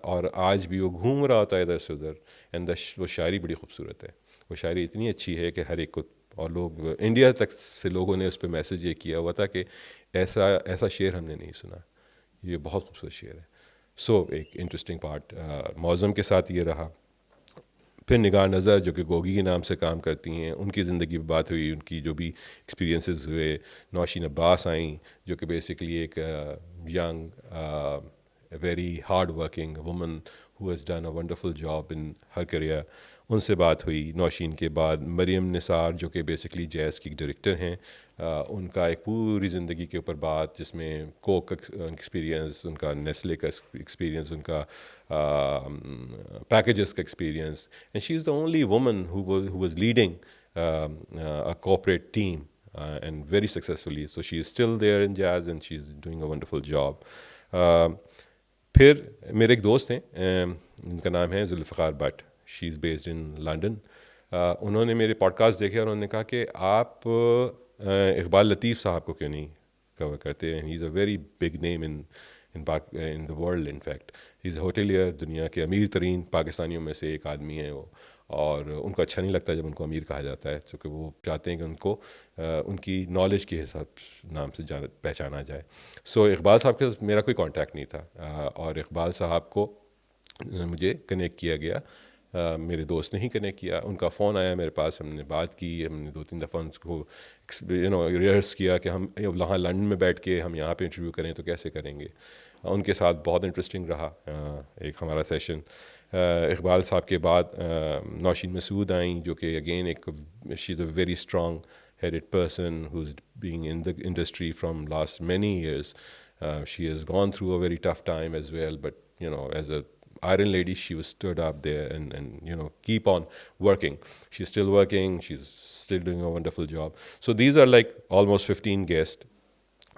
اور آج بھی وہ گھوم رہا ہوتا ہے ادھر سے ادھر. اینڈ وہ شاعری بڑی خوبصورت ہے. وہ شاعری اتنی اچھی ہے کہ ہر ایک کو، اور لوگ انڈیا تک سے لوگوں نے اس پہ میسج یہ کیا ہوا تھا کہ ایسا شعر ہم نے نہیں سنا، یہ بہت خوبصورت شعر ہے. سو ایک انٹرسٹنگ پارٹ معظم کے ساتھ یہ رہا. پھر نگاہ نظر جو کہ گوگی کے نام سے کام کرتی ہیں، ان کی زندگی پہ بات ہوئی، ان کی جو بھی ایکسپیرینسز ہوئے. نوشین عباس آئیں جو کہ بیسکلی ایک young very hard working woman who has done a wonderful job in her career. ان سے بات ہوئی. نوشین کے بعد مریم نثار جو کہ بیسکلی جیز کی ڈائریکٹر ہیں، ان کا ایک پوری زندگی کے اوپر بات جس میں کوک کا ایکسپیرینس، ان کا نیسلے کا ایکسپیرینس، ان کا پیکیجز کا experience. And she is the only woman who was leading a corporate team and very successfully. So she is still there in jazz and she is doing a wonderful job. پھر میرے ایک دوست ہیں ان کا نام ہے Zulfiqar Butt. She is based in London. انہوں نے میرے پوڈ کاسٹ دیکھے اور انہوں نے کہا کہ آپ اقبال لطیف صاحب کو کیوں نہیں کور کرتے. He is a very big name in the world. In fact he is a hotelier. دنیا کے امیر ترین پاکستانیوں میں سے ایک آدمی ہیں وہ. اور ان کو اچھا نہیں لگتا جب ان کو امیر کہا جاتا ہے، کیونکہ وہ چاہتے ہیں کہ ان کو ان کی نالج کے حساب نام سے پہچانا جائے. سو اقبال صاحب کے میرا کوئی کانٹیکٹ نہیں تھا، اور اقبال صاحب کو مجھے کنیکٹ کیا گیا میرے دوست نے ہی کنیکٹ کیا. ان کا فون آیا میرے پاس, ہم نے بات کی, ہم نے 2-3 دفعہ ان کو ریہرس کیا کہ ہم وہاں لنڈن میں بیٹھ کے ہم یہاں پہ انٹرویو کریں تو کیسے کریں گے. ان کے ساتھ بہت انٹرسٹنگ رہا ایک ہمارا سیشن. اقبال صاحب کے بعد نوشین مسعود آئیں, جو کہ اگین ایک she is a very strong headed person who's being in the industry from last many years. She has gone through a very tough time as well, but as a iron lady, she was stood up there and keep on working. She's still working, she's still doing a wonderful job. So these are like almost 15 guests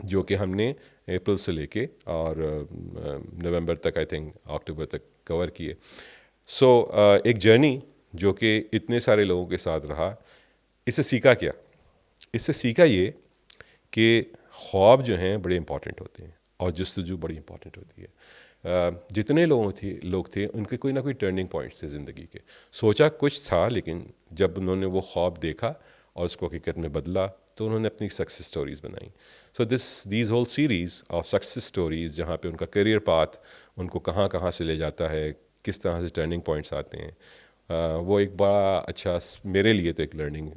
جو کہ ہم نے April سے لے کے اور نومبر تک, I think اکتوبر تک کور کیے. سو ایک جرنی جو کہ اتنے سارے لوگوں کے ساتھ رہا. اس سے سیکھا کیا؟ اس سے سیکھا یہ کہ خواب جو ہیں بڑے امپورٹنٹ ہوتے ہیں اور جستجو بڑی امپورٹنٹ ہوتی ہے. جتنے لوگ تھے ان کے کوئی نہ کوئی ٹرننگ پوائنٹس تھے زندگی کے. سوچا کچھ تھا, لیکن جب انہوں نے وہ خواب دیکھا اور اس کو حقیقت میں بدلا تو انہوں نے اپنی سکسیس سٹوریز بنائیں. So these whole series of success stories, جہاں پہ ان کا کیریئر پاتھ ان کو کہاں کہاں سے لے جاتا ہے, کس طرح سے ٹرننگ پوائنٹس آتے ہیں, وہ ایک بڑا اچھا میرے لیے تو ایک لرننگ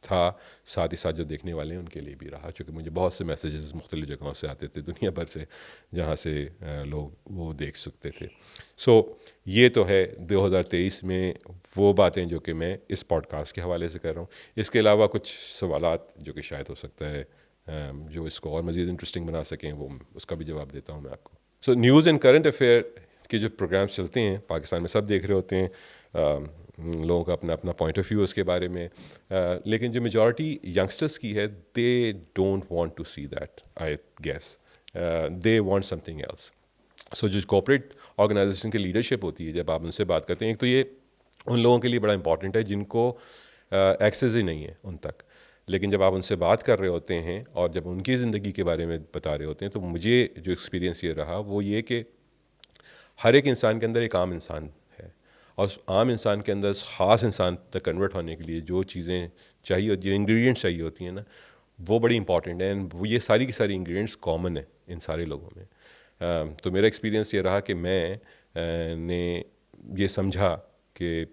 تھا. ساتھ ہی ساتھ جو دیکھنے والے ہیں ان کے لیے بھی رہا, چونکہ مجھے بہت سے میسیجز مختلف جگہوں سے آتے تھے دنیا بھر سے, جہاں سے لوگ وہ دیکھ سکتے تھے. سو یہ تو ہے 2023 میں وہ باتیں جو کہ میں اس پوڈ کاسٹ کے حوالے سے کر رہا ہوں. اس کے علاوہ کچھ سوالات جو کہ شاید ہو سکتا ہے جو اس کو اور مزید انٹرسٹنگ بنا سکیں, وہ اس کا بھی جواب دیتا ہوں میں آپ کو. سو نیوز اینڈ کرنٹ افیئر کے جو پروگرامس چلتے ہیں پاکستان میں سب دیکھ رہے ہوتے ہیں, لوگوں کا اپنا اپنا پوائنٹ آف ویو اس کے بارے میں, لیکن جو میجورٹی ینگسٹرس کی ہے they don't want to see that, I guess they want something else. So جو کارپوریٹ آرگنائزیشن کی لیڈرشپ ہوتی ہے, جب آپ ان سے بات کرتے ہیں, ایک تو یہ ان لوگوں کے لیے بڑا امپورٹنٹ ہے جن کو ایکسیس ہی نہیں ہے ان تک, لیکن جب آپ ان سے بات کر رہے ہوتے ہیں اور جب ان کی زندگی کے بارے میں بتا رہے ہوتے ہیں, تو مجھے جو ایکسپیرینس یہ رہا وہ یہ کہ ہر ایک انسان کے اندر ایک عام انسان ہے, اور اس عام انسان کے اندر اس خاص انسان تک کنورٹ ہونے کے لیے جو چیزیں چاہیے ہوتی ہیں, انگریڈینٹس چاہیے ہوتی ہیں نا, وہ بڑی امپورٹنٹ ہیں. وہ یہ ساری کی ساری انگریڈینٹس کامن ہیں ان سارے لوگوں میں. تو میرا ایکسپیرینس یہ رہا کہ میں نے یہ سمجھا کہ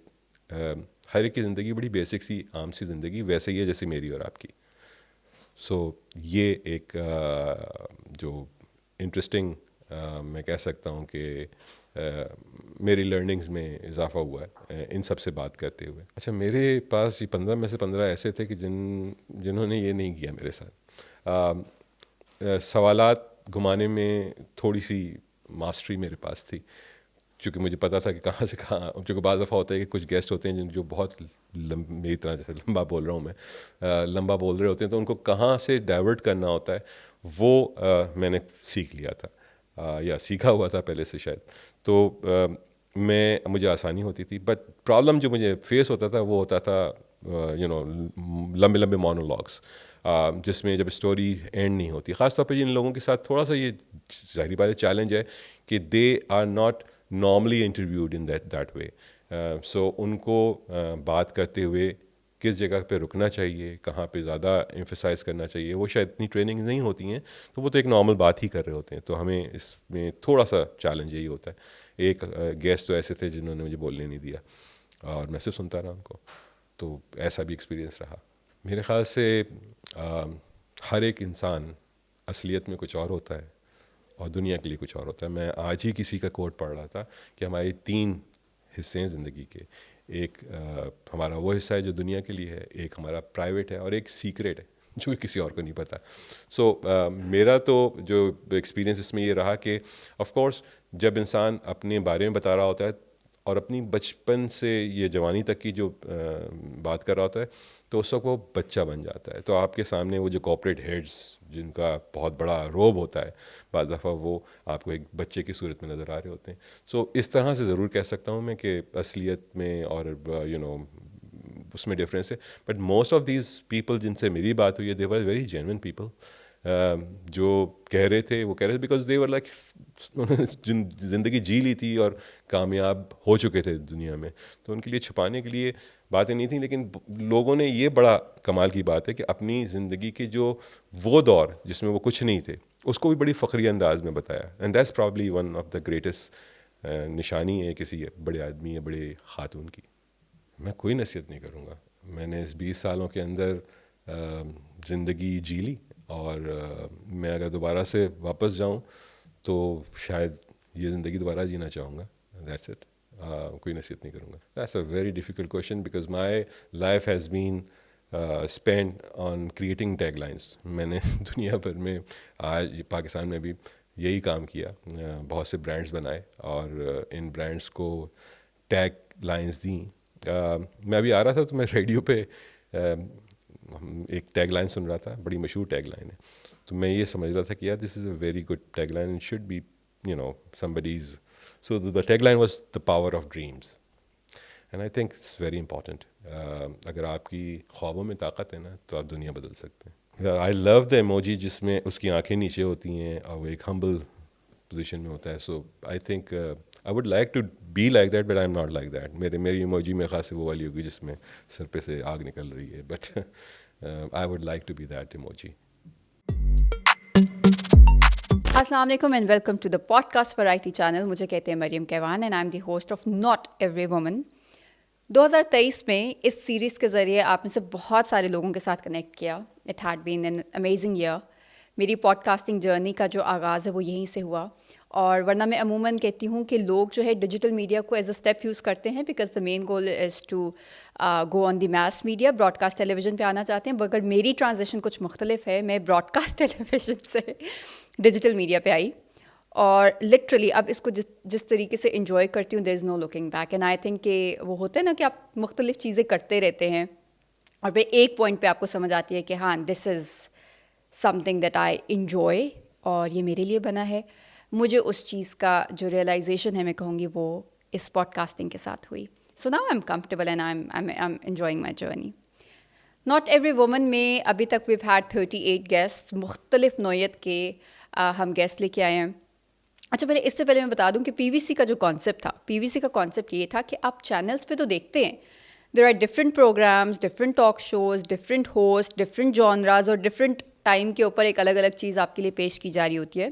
ہر ایک کی زندگی بڑی بیسک سی عام سی زندگی ویسے ہی ہے جیسے میری اور آپ کی. سو یہ ایک جو انٹرسٹنگ میں کہہ سکتا ہوں کہ میری لرننگز میں اضافہ ہوا ہے ان سب سے بات کرتے ہوئے. اچھا, میرے پاس یہ 15 میں سے 15 ایسے تھے کہ جنہوں نے یہ نہیں کیا میرے ساتھ. سوالات گھمانے میں تھوڑی سی ماسٹری میرے پاس تھی, چونکہ مجھے پتا تھا کہ کہاں سے کہاں, چونکہ بعض دفعہ ہوتا ہے کہ کچھ گیسٹ ہوتے ہیں جو بہت میری طرح جیسے لمبا بول رہا ہوں میں, لمبا بول رہے ہوتے ہیں, تو ان کو کہاں سے ڈائیورٹ کرنا ہوتا ہے وہ میں نے سیکھ لیا تھا یا سیکھا ہوا تھا پہلے سے شاید, تو مجھے آسانی ہوتی تھی. بٹ پرابلم جو مجھے فیس ہوتا تھا وہ ہوتا تھا لمبے لمبے مونولاگس, جس میں جب اسٹوری اینڈ نہیں ہوتی. خاص طور پہ ان لوگوں کے ساتھ تھوڑا سا یہ ظاہری بات چیلنج ہے کہ they are not normally interviewed in that way. So ان کو بات کرتے ہوئے کس جگہ پہ رکنا چاہیے, کہاں پہ زیادہ ایمفیسائز کرنا چاہیے, وہ شاید اتنی ٹریننگ نہیں ہوتی ہیں, تو وہ تو ایک نارمل بات ہی کر رہے ہوتے ہیں. تو ہمیں اس میں تھوڑا سا چیلنج یہی ہوتا ہے. ایک گیسٹ تو ایسے تھے جنہوں نے مجھے بولنے نہیں دیا اور میں صرف سنتا رہا ان کو, تو ایسا بھی ایکسپیرینس رہا. میرے خیال سے ہر ایک انسان اصلیت میں کچھ اور ہوتا ہے اور دنیا کے لیے کچھ اور ہوتا ہے. میں آج ہی کسی کا کوٹ پڑھ رہا تھا کہ ہمارے 3 حصے ہیں زندگی کے. ایک ہمارا وہ حصہ ہے جو دنیا کے لیے ہے, ایک ہمارا پرائیویٹ ہے, اور ایک سیکریٹ ہے جو کسی اور کو نہیں پتہ. سو میرا تو جو ایکسپیرینس اس میں یہ رہا کہ آف کورس جب انسان اپنے بارے میں بتا رہا ہوتا ہے اور اپنی بچپن سے یہ جوانی تک کی جو بات کر رہا ہوتا ہے, تو اس وقت وہ بچہ بن جاتا ہے. تو آپ کے سامنے وہ جو کارپوریٹ ہیڈز جن کا بہت بڑا روب ہوتا ہے, بعض دفعہ وہ آپ کو ایک بچے کی صورت میں نظر آ رہے ہوتے ہیں. سو اس طرح سے ضرور کہہ سکتا ہوں میں کہ اصلیت میں اور اس میں ڈفرینس ہے. But most of these people جن سے میری بات ہوئی ہے, دے ور ویری جینوئن پیپل. جو کہہ رہے تھے وہ کہہ رہے تھے بیکاز دے ور لائک انہوں نے زندگی جی لی تھی اور کامیاب ہو چکے تھے دنیا میں, تو ان کے لیے چھپانے کے لیے باتیں نہیں تھیں. لیکن لوگوں نے یہ بڑا کمال کی بات ہے کہ اپنی زندگی کے جو وہ دور جس میں وہ کچھ نہیں تھے اس کو بھی بڑی فخری انداز میں بتایا. And that's probably one of the greatest نشانی ہے کسی بڑے آدمی یا بڑے خاتون کی. میں کوئی نصیحت نہیں کروں گا. میں نے اس 20 سالوں کے اندر زندگی جی لی, اور میں اگر دوبارہ سے واپس جاؤں تو شاید یہ زندگی دوبارہ جینا چاہوں گا. That's it. کوئی نصیحت نہیں کروں گا. That's a very difficult question because my life has been spend on creating tag lines. میں نے دنیا بھر میں, آج پاکستان میں بھی یہی کام کیا, بہت سے برانڈس بنائے اور ان برانڈس کو ٹیگ لائنس دیں. میں ابھی آ رہا تھا تو میں ریڈیو پہ ایک ٹیگ لائن سن رہا تھا, بڑی مشہور ٹیگ لائن ہے. تو میں یہ سمجھ رہا تھا کہ یار this is a very good tag line and should be somebody's. So the tagline was the power of dreams, and I think it's very important. اگر آپ کی خوابوں میں طاقت ہے نا تو آپ دنیا بدل سکتے ہیں. I love the emoji جس میں اس کی آنکھیں نیچے ہوتی ہیں اور وہ ایک humble پوزیشن میں ہوتا ہے. So I think I would like to be like that, but I'm not like that. میری ایموجی میں خاص وہ والی ہوگی جس میں سر پہ سے آگ نکل رہی ہے, but I would like to be that emoji. السلام علیکم and welcome to the podcast variety channel. مجھے کہتے ہیں Maryam Kaiwan and I am the host of not every woman. 2023 میں اس سیریز کے ذریعے آپ میں سے بہت سارے لوگوں کے ساتھ کنیکٹ کیا. It had been an amazing year. میری پوڈ کاسٹنگ جرنی کا جو آغاز ہے وہ یہیں سے ہوا, اور ورنہ میں عموماً کہتی ہوں کہ لوگ جو ہے ڈیجیٹل میڈیا کو ایز اے اسٹیپ یوز کرتے ہیں because the main goal is to go on the mass media. Broadcast television پہ آنا چاہتے ہیں, مگر میری ٹرانزیشن کچھ مختلف ہے. میں براڈ کاسٹ ٹیلی ویژن سے ڈیجیٹل میڈیا پہ آئی, اور لٹرلی اب اس کو جس طریقے سے انجوائے کرتی ہوں there is no looking back. And I think کہ وہ ہوتا ہے نا کہ آپ مختلف چیزیں کرتے رہتے ہیں اور پھر ایک پوائنٹ پہ آپ کو سمجھ آتی ہے کہ ہاں this is something that I enjoy اور یہ میرے لیے بنا ہے. مجھے اس چیز کا جو ریئلائزیشن ہے میں کہوں گی وہ اس پوڈ کاسٹنگ کے ساتھ ہوئی. So now I am comfortable and I am enjoying my journey. Not every women میں ابھی تک ویو ہیڈ 38 گیسٹ. مختلف نوعیت کے ہم گیسٹ لے کے آئے ہیں. اچھا پہلے اس سے پہلے میں بتا دوں کہ پی وی سی کا جو کانسیپٹ تھا, پی وی سی کا کانسیپٹ یہ تھا کہ آپ چینلس پہ تو دیکھتے ہیں there are different programmes, different talk shows, different host, different genres اور ڈفرینٹ ٹائم کے اوپر ایک الگ الگ چیز آپ کے لیے پیش کی جا رہی ہوتی ہے.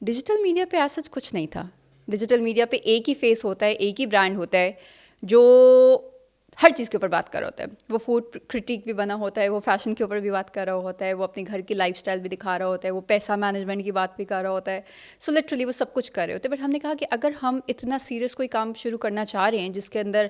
ڈیجیٹل میڈیا پہ ایسا کچھ نہیں تھا. ڈیجیٹل میڈیا پہ ایک ہی فیس ہوتا ہے, ایک ہی برانڈ ہوتا ہے جو ہر چیز کے اوپر بات کر رہا ہوتا ہے. وہ فوڈ کرٹیک بھی بنا ہوتا ہے, وہ فیشن کے اوپر بھی بات کر رہا ہوتا ہے, وہ اپنے گھر کی لائف اسٹائل بھی دکھا رہا ہوتا ہے, وہ پیسہ مینجمنٹ کی بات بھی کر رہا ہوتا ہے. سو لٹرلی وہ سب کچھ کر رہے ہوتے ہیں. بٹ ہم نے کہا کہ اگر ہم اتنا سیریس کوئی کام شروع کرنا چاہ رہے ہیں جس کے اندر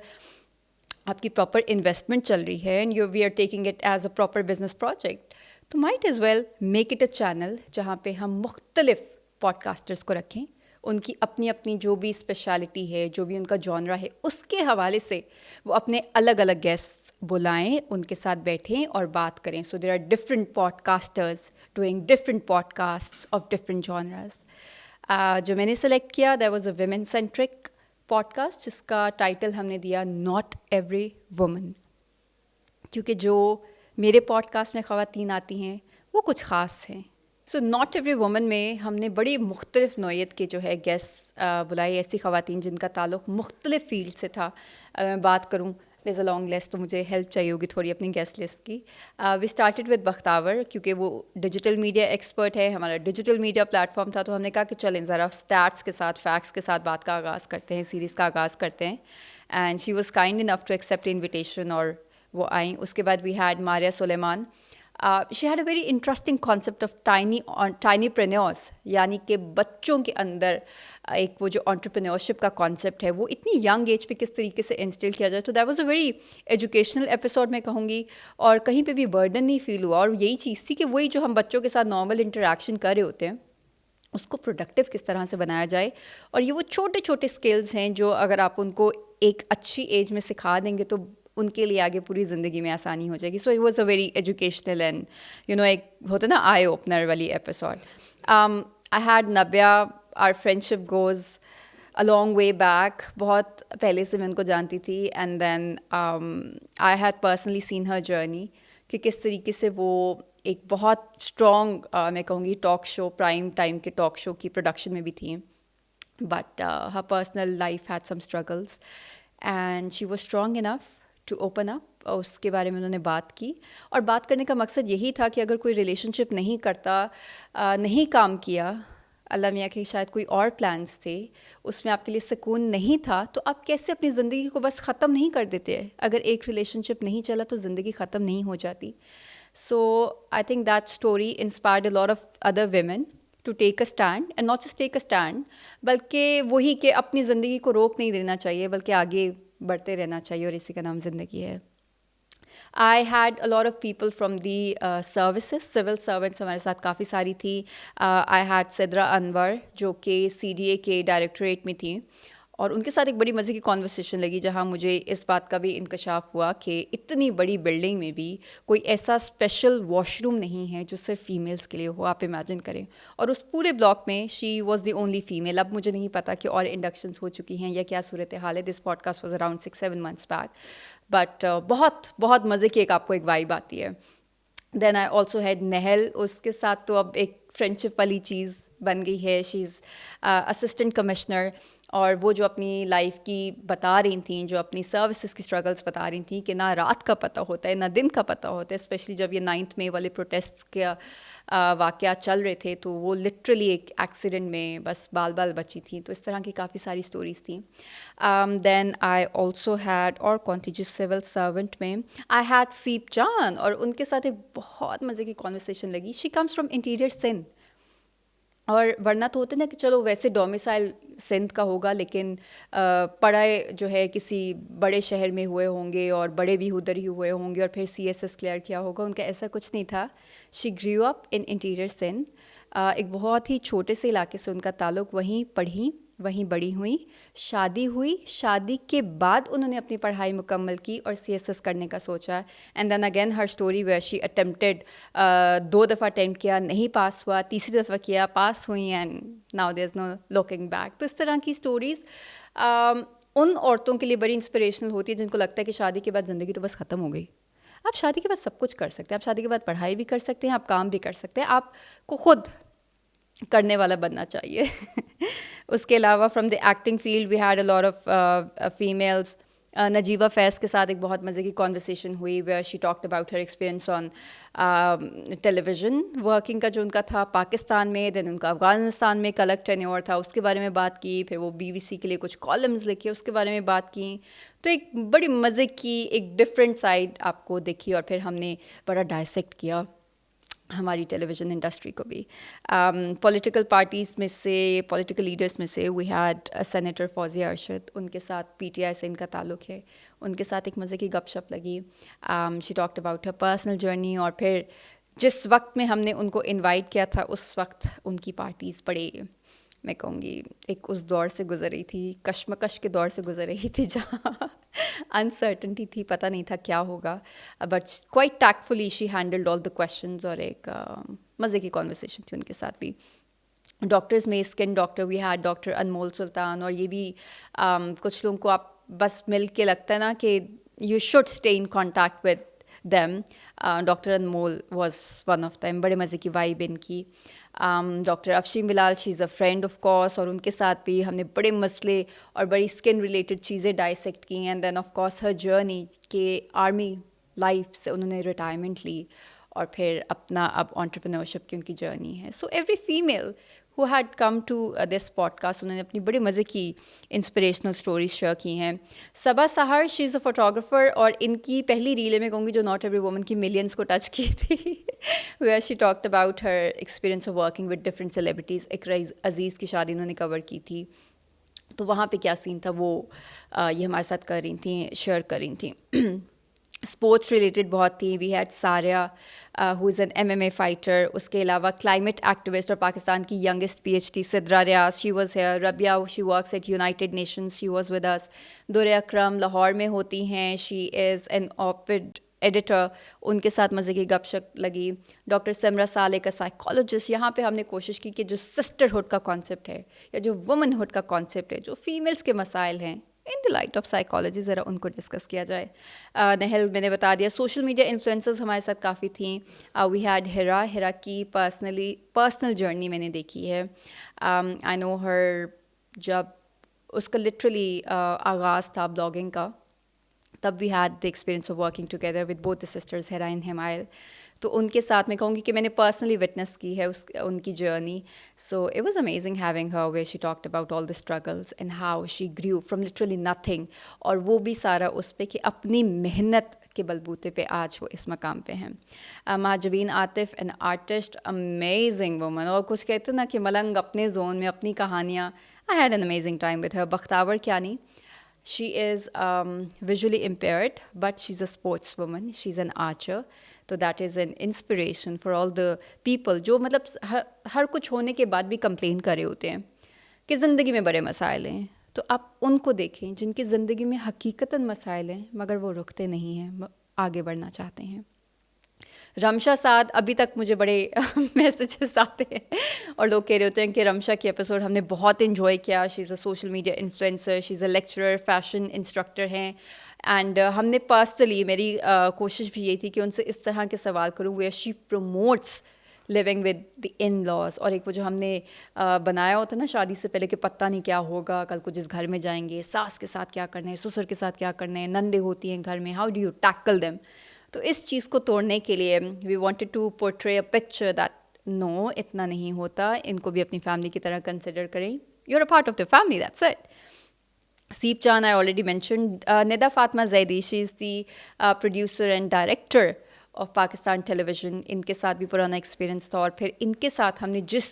آپ کی پراپر انویسٹمنٹ چل رہی ہے and we are taking it as a proper business project, تو might as well make it a channel جہاں پہ ہم مختلف پوڈ کاسٹرس کو رکھیں, ان کی اپنی اپنی جو بھی اسپیشلٹی ہے, جو بھی ان کا جانرا ہے, اس کے حوالے سے وہ اپنے الگ الگ گیسٹ بلائیں, ان کے ساتھ بیٹھیں اور بات کریں. So there are different podcasters doing different podcast of different genres. جو میں نے سلیکٹ کیا that was a women centric podcast جس کا ٹائٹل ہم نے دیا ناٹ ایوری وومن, کیونکہ جو میرے پوڈ کاسٹ میں خواتین آتی ہیں وہ کچھ خاص ہیں. سو ناٹ ایوری وومن میں ہم نے بڑی مختلف نوعیت کے جو ہے گیسٹ بلائے, ایسی خواتین جن کا تعلق مختلف فیلڈ سے تھا. میں بات کروں دیر از اے لانگ لسٹ, تو مجھے ہیلپ چاہیے ہوگی تھوڑی اپنی گیسٹ لسٹ کی. وی اسٹارٹیڈ ود بختاور, کیونکہ وہ ڈیجیٹل میڈیا ایکسپرٹ ہے, ہمارا ڈیجیٹل میڈیا پلیٹ فارم تھا, تو ہم نے کہا کہ چلیں ذرا اسٹیٹس کے ساتھ, فیکٹس کے ساتھ بات کا آغاز کرتے ہیں, سیریز کا آغاز کرتے ہیں. And she was kind enough to accept invitation, اور وہ آئیں. اس کے بعد we had Maria Suleman. She had a very interesting concept of tinypreneurs, یعنی کہ بچوں کے اندر ایک وہ جو انٹرپرینورشپ کا کانسیپٹ ہے وہ اتنی ینگ ایج پہ کس طریقے سے انسٹل کیا جائے. تو that was a very educational episode میں کہوں گی, اور کہیں پہ بھی برڈن نہیں فیل ہوا. اور یہی چیز تھی کہ وہی جو ہم بچوں کے ساتھ نارمل انٹریکشن کر رہے ہوتے ہیں اس کو پروڈکٹیو کس طرح سے بنایا جائے. اور یہ وہ چھوٹے چھوٹے اسکلز ہیں جو اگر آپ ان کو ایک اچھی ایج میں سکھا دیں گے تو ان کے لیے آگے پوری زندگی میں آسانی ہو جائے گی. So it was a very educational and ایک ہوتا نا آئی اوپنر والی episode. I had Nabiha. Our friendship goes a long way back, بہت پہلے سے میں ان کو جانتی تھی. And then I had personally seen her journey کہ کس طریقے سے وہ ایک بہت اسٹرانگ میں کہوں گی ٹاک شو, پرائم ٹائم کے ٹاک شو کی پروڈکشن میں بھی تھیں. But her personal life had some struggles and she was strong enough to open up. اس کے بارے میں انہوں نے بات کی, اور بات کرنے کا مقصد یہی تھا کہ اگر کوئی ریلیشن شپ نہیں کرتا, نہیں کام کیا, اللہ میاں کے شاید کوئی اور پلانس تھے, اس میں آپ کے لیے سکون نہیں تھا, تو آپ کیسے اپنی زندگی کو بس ختم نہیں کر دیتے؟ اگر ایک ریلیشن شپ نہیں چلا تو زندگی ختم نہیں ہو جاتی. So I think that story inspired a lot of other women to take a stand, and not just take a stand, بلکہ وہی کہ اپنی زندگی کو روک نہیں دینا چاہیے, بلکہ آگے بڑھتے رہنا چاہیے, اور اسی کا نام زندگی ہے. I had a lot of people from the services, civil servants ہمارے ساتھ کافی ساری تھی. I had سدرا انور جو کہ CDA کے ڈائریکٹوریٹ میں تھیں, اور ان کے ساتھ ایک بڑی مزے کی کانورسیشن لگی, جہاں مجھے اس بات کا بھی انکشاف ہوا کہ اتنی بڑی بلڈنگ میں بھی کوئی ایسا اسپیشل واش روم نہیں ہے جو صرف فیمیلس کے لیے ہو. آپ امیجن کریں, اور اس پورے بلاک میں she was the only female. اب مجھے نہیں پتا کہ اور انڈکشنس ہو چکی ہیں یا کیا صورت حال ہے. This podcast was around 6-7 months back, but بہت بہت مزے کی ایک آپ کو ایک وائب آتی ہے. دین آئی آلسو ہیڈ نہل, اس کے ساتھ تو اب ایک فرینڈشپ والی چیز بن گئی ہے. شی از اسسٹنٹ کمشنر, اور وہ جو اپنی لائف کی بتا رہی تھیں, جو اپنی سروسز کی اسٹرگلس بتا رہی تھیں, کہ نہ رات کا پتہ ہوتا ہے نہ دن کا پتہ ہوتا ہے, اسپیشلی جب یہ 9 مئی والے پروٹیسٹس کے واقعات چل رہے تھے, تو وہ لٹرلی ایک ایکسیڈنٹ میں بس بال بال بچی تھیں. تو اس طرح کی کافی ساری اسٹوریز تھیں. دین آئی آلسو ہیڈ, اور کون تھی جس سول سرونٹ میں, آئی ہیڈ سیپ جان, اور ان کے ساتھ ایک بہت مزے کی کانورسیشن لگی. She comes from interior Sindh, اور ورنہ تو ہوتے نا کہ چلو ویسے ڈومیسائل سندھ کا ہوگا, لیکن پڑھائی جو ہے کسی بڑے شہر میں ہوئے ہوں گے, اور بڑے بھی ادھر ہی ہوئے ہوں گے, اور پھر CSS کلیئر کیا ہوگا. ان کا ایسا کچھ نہیں تھا. شی گریو اپ ان انٹیریئر سندھ, ایک بہت ہی چھوٹے سے علاقے سے ان کا تعلق. وہیں پڑھی, وہیں بڑی ہوئیں, شادی ہوئی, شادی کے بعد انہوں نے اپنی پڑھائی مکمل کی اور CSS کرنے کا سوچا. And then again her story where she attempted, 2 دفعہ اٹیمپٹ کیا, نہیں پاس ہوا, تیسری دفعہ کیا, پاس ہوئی, and now there is no looking back. تو اس طرح کی اسٹوریز ان عورتوں کے لیے بڑی انسپریشنل ہوتی ہے جن کو لگتا ہے کہ شادی کے بعد زندگی تو بس ختم ہو گئی. آپ شادی کے بعد سب کچھ کر سکتے ہیں, آپ شادی کے بعد پڑھائی بھی کر سکتے ہیں, آپ کام بھی کر سکتے ہیں, آپ کو خود کرنے والا بننا چاہیے. اس کے علاوہ from the acting field we had a lot of females. Najiba Faiz کے ساتھ ایک بہت مزے کی کانورسیشن ہوئی, where she talked about her experience on television working کا جو ان کا تھا پاکستان میں. دین ان کا افغانستان میں کا الگ ٹینیور تھا, اس کے بارے میں بات کی. پھر وہ BBC کے لیے کچھ کالمز لکھے, اس کے بارے میں بات کی. تو ایک بڑی مزے کی ایک ڈفرینٹ سائڈ آپ کو دیکھی, اور پھر ہم نے بڑا ڈائسیکٹ کیا ہماری ٹیلی ویژن انڈسٹری کو بھی. پولیٹیکل پارٹیز میں سے, پولیٹیکل لیڈرس میں سے we had senator Fauzia Arshad, ان کے ساتھ PTI سے ان کا تعلق ہے. ان کے ساتھ ایک مزے کی گپ شپ لگی. She talked about her personal journey, اور پھر جس وقت میں ہم نے ان کو انوائٹ کیا تھا اس وقت ان کی پارٹیز بڑے, میں کہوں گی ایک اس دور سے گزر رہی تھی, کشمکش کے دور سے گزر رہی تھی, جہاں انسرٹنٹی تھی, پتہ نہیں تھا کیا ہوگا. But quite tactfully she handled all the questions, اور ایک مزے کی کانورسیشن تھی ان کے ساتھ بھی. ڈاکٹرز میں skin doctor we had doctor Anmol Sultan, اور یہ بھی کچھ لوگوں کو آپ بس مل کے لگتا ہے نا کہ you should stay in contact with them. Doctor انمول واز ون آف دیم, بڑے مزے کی وائب ان کی. Doctor Afshin Bilal, she is a friend of course, اور ان کے ساتھ بھی ہم نے بڑے مسئلے اور بڑی اسکن ریلیٹڈ چیزیں ڈائسیکٹ کی. And then of course her journey کہ آرمی لائف سے انہوں نے ریٹائرمنٹ لی, اور پھر اپنا اب انٹرپرینورشپ کی ان کی جرنی ہے. So every female who had come to this podcast, انہوں نے اپنی بڑی مزے کی انسپریشنل اسٹوریز شیئر کی ہیں. صبا سہر, شی از اے فوٹوگرافر, اور ان کی پہلی ریل ہے میں کہوں گی جو ناٹ ایوری وومن کی ملینس کو ٹچ کی تھی, where she talked about her experience of working with different celebrities. Iqra Aziz کی شادی انہوں نے کور کی تھی, تو وہاں پہ کیا سین تھا وہ یہ ہمارے ساتھ کر رہی تھیں, شیئر کر رہی تھیں. اسپورٹس ریلیٹڈ بہت تھیں. We had Saria who is an MMA fighter. اس کے علاوہ کلائمیٹ ایکٹیوسٹ اور پاکستان کی youngest PhD Sidra Riaz, she was here. Rabia, she works at United Nations, she was with us. دور اکرم لاہور میں ہوتی ہیں, شی از این آپڈ ایڈیٹر, ان کے ساتھ مزے کی گپ شپ لگی. ڈاکٹر سمرا صالح کا سائیکالوجسٹ. یہاں پہ ہم نے کوشش کی کہ جو سسٹرہڈ کا کانسیپٹ ہے یا جو وومن ہوڈ کا کانسیپٹ ہے, جو فیمیلس کے مسائل ہیں ان دی لائٹ آف سائیکالوجی, ذرا ان کو ڈسکس کیا جائے. نہل میں نے بتا دیا. سوشل میڈیا انفلوئنسرز ہمارے ساتھ کافی تھیں. وی ہیڈ ہیرا کی پرسنل جرنی میں نے دیکھی ہے. آئی نو ہر, جب اس کا لٹرلی آغاز تھا بلاگنگ کا, تب we had the experience of working together with both the sisters Hira and Humail. تو ان کے ساتھ میں کہوں گی کہ میں نے پرسنلی وٹنس کی ہے ان کی journey. So it was amazing having her where she talked about all the struggles and how she grew from literally nothing, اور وہ بھی سارا اس پہ کہ اپنی محنت کے بلبوتے پہ آج وہ اس مقام پہ ہیں. Mahjabeen Atif an artist, amazing woman, اور کچھ کہتے ہیں نا کہ ملنگ اپنے زون میں اپنی کہانیاں. I had an amazing time with her. Bakhtawar Kayani, she is visually impaired but she's a sportswoman, she's an archer, so that is an inspiration for all the people جو مطلب ہر کچھ ہونے کے بعد بھی کمپلین کر رہے ہوتے ہیں کہ زندگی میں بڑے مسائل ہیں. تو آپ ان کو دیکھیں جن کی زندگی میں حقیقتاً مسائل ہیں مگر وہ رکتے نہیں ہیں, آگے بڑھنا چاہتے ہیں. رمشا سعد, ابھی تک مجھے بڑے میسیجز آتے ہیں اور لوگ کہہ رہے ہوتے ہیں کہ رمشا کی ایپیسوڈ ہم نے بہت انجوائے کیا. She is a social media influencer, she is a lecturer, fashion instructor ہیں, اینڈ ہم نے پرسنلی, میری کوشش بھی یہی تھی کہ ان سے اس طرح کے سوال کروں where she promotes living with the in laws. اور ایک وہ جو ہم نے بنایا ہوتا ہے نا شادی سے پہلے کہ پتہ نہیں کیا ہوگا کل کو جس گھر میں جائیں گے, ساس کے ساتھ کیا کرنا ہے, سسر کے ساتھ کیا کرنا ہے, نندے ہوتی ہیں گھر میں, how do you tackle them. تو اس چیز کو توڑنے کے لیے we wanted to portray a picture that no, اتنا نہیں ہوتا, ان کو بھی اپنی فیملی کی طرح کنسیڈر کریں. You are a part of the family, that's it. سیپ چان I already mentioned. Nida Fatima Zaidi, she is the producer and director of Pakistan television. ان کے ساتھ بھی پرانا ایکسپیرینس تھا, اور پھر ان کے ساتھ ہم نے جس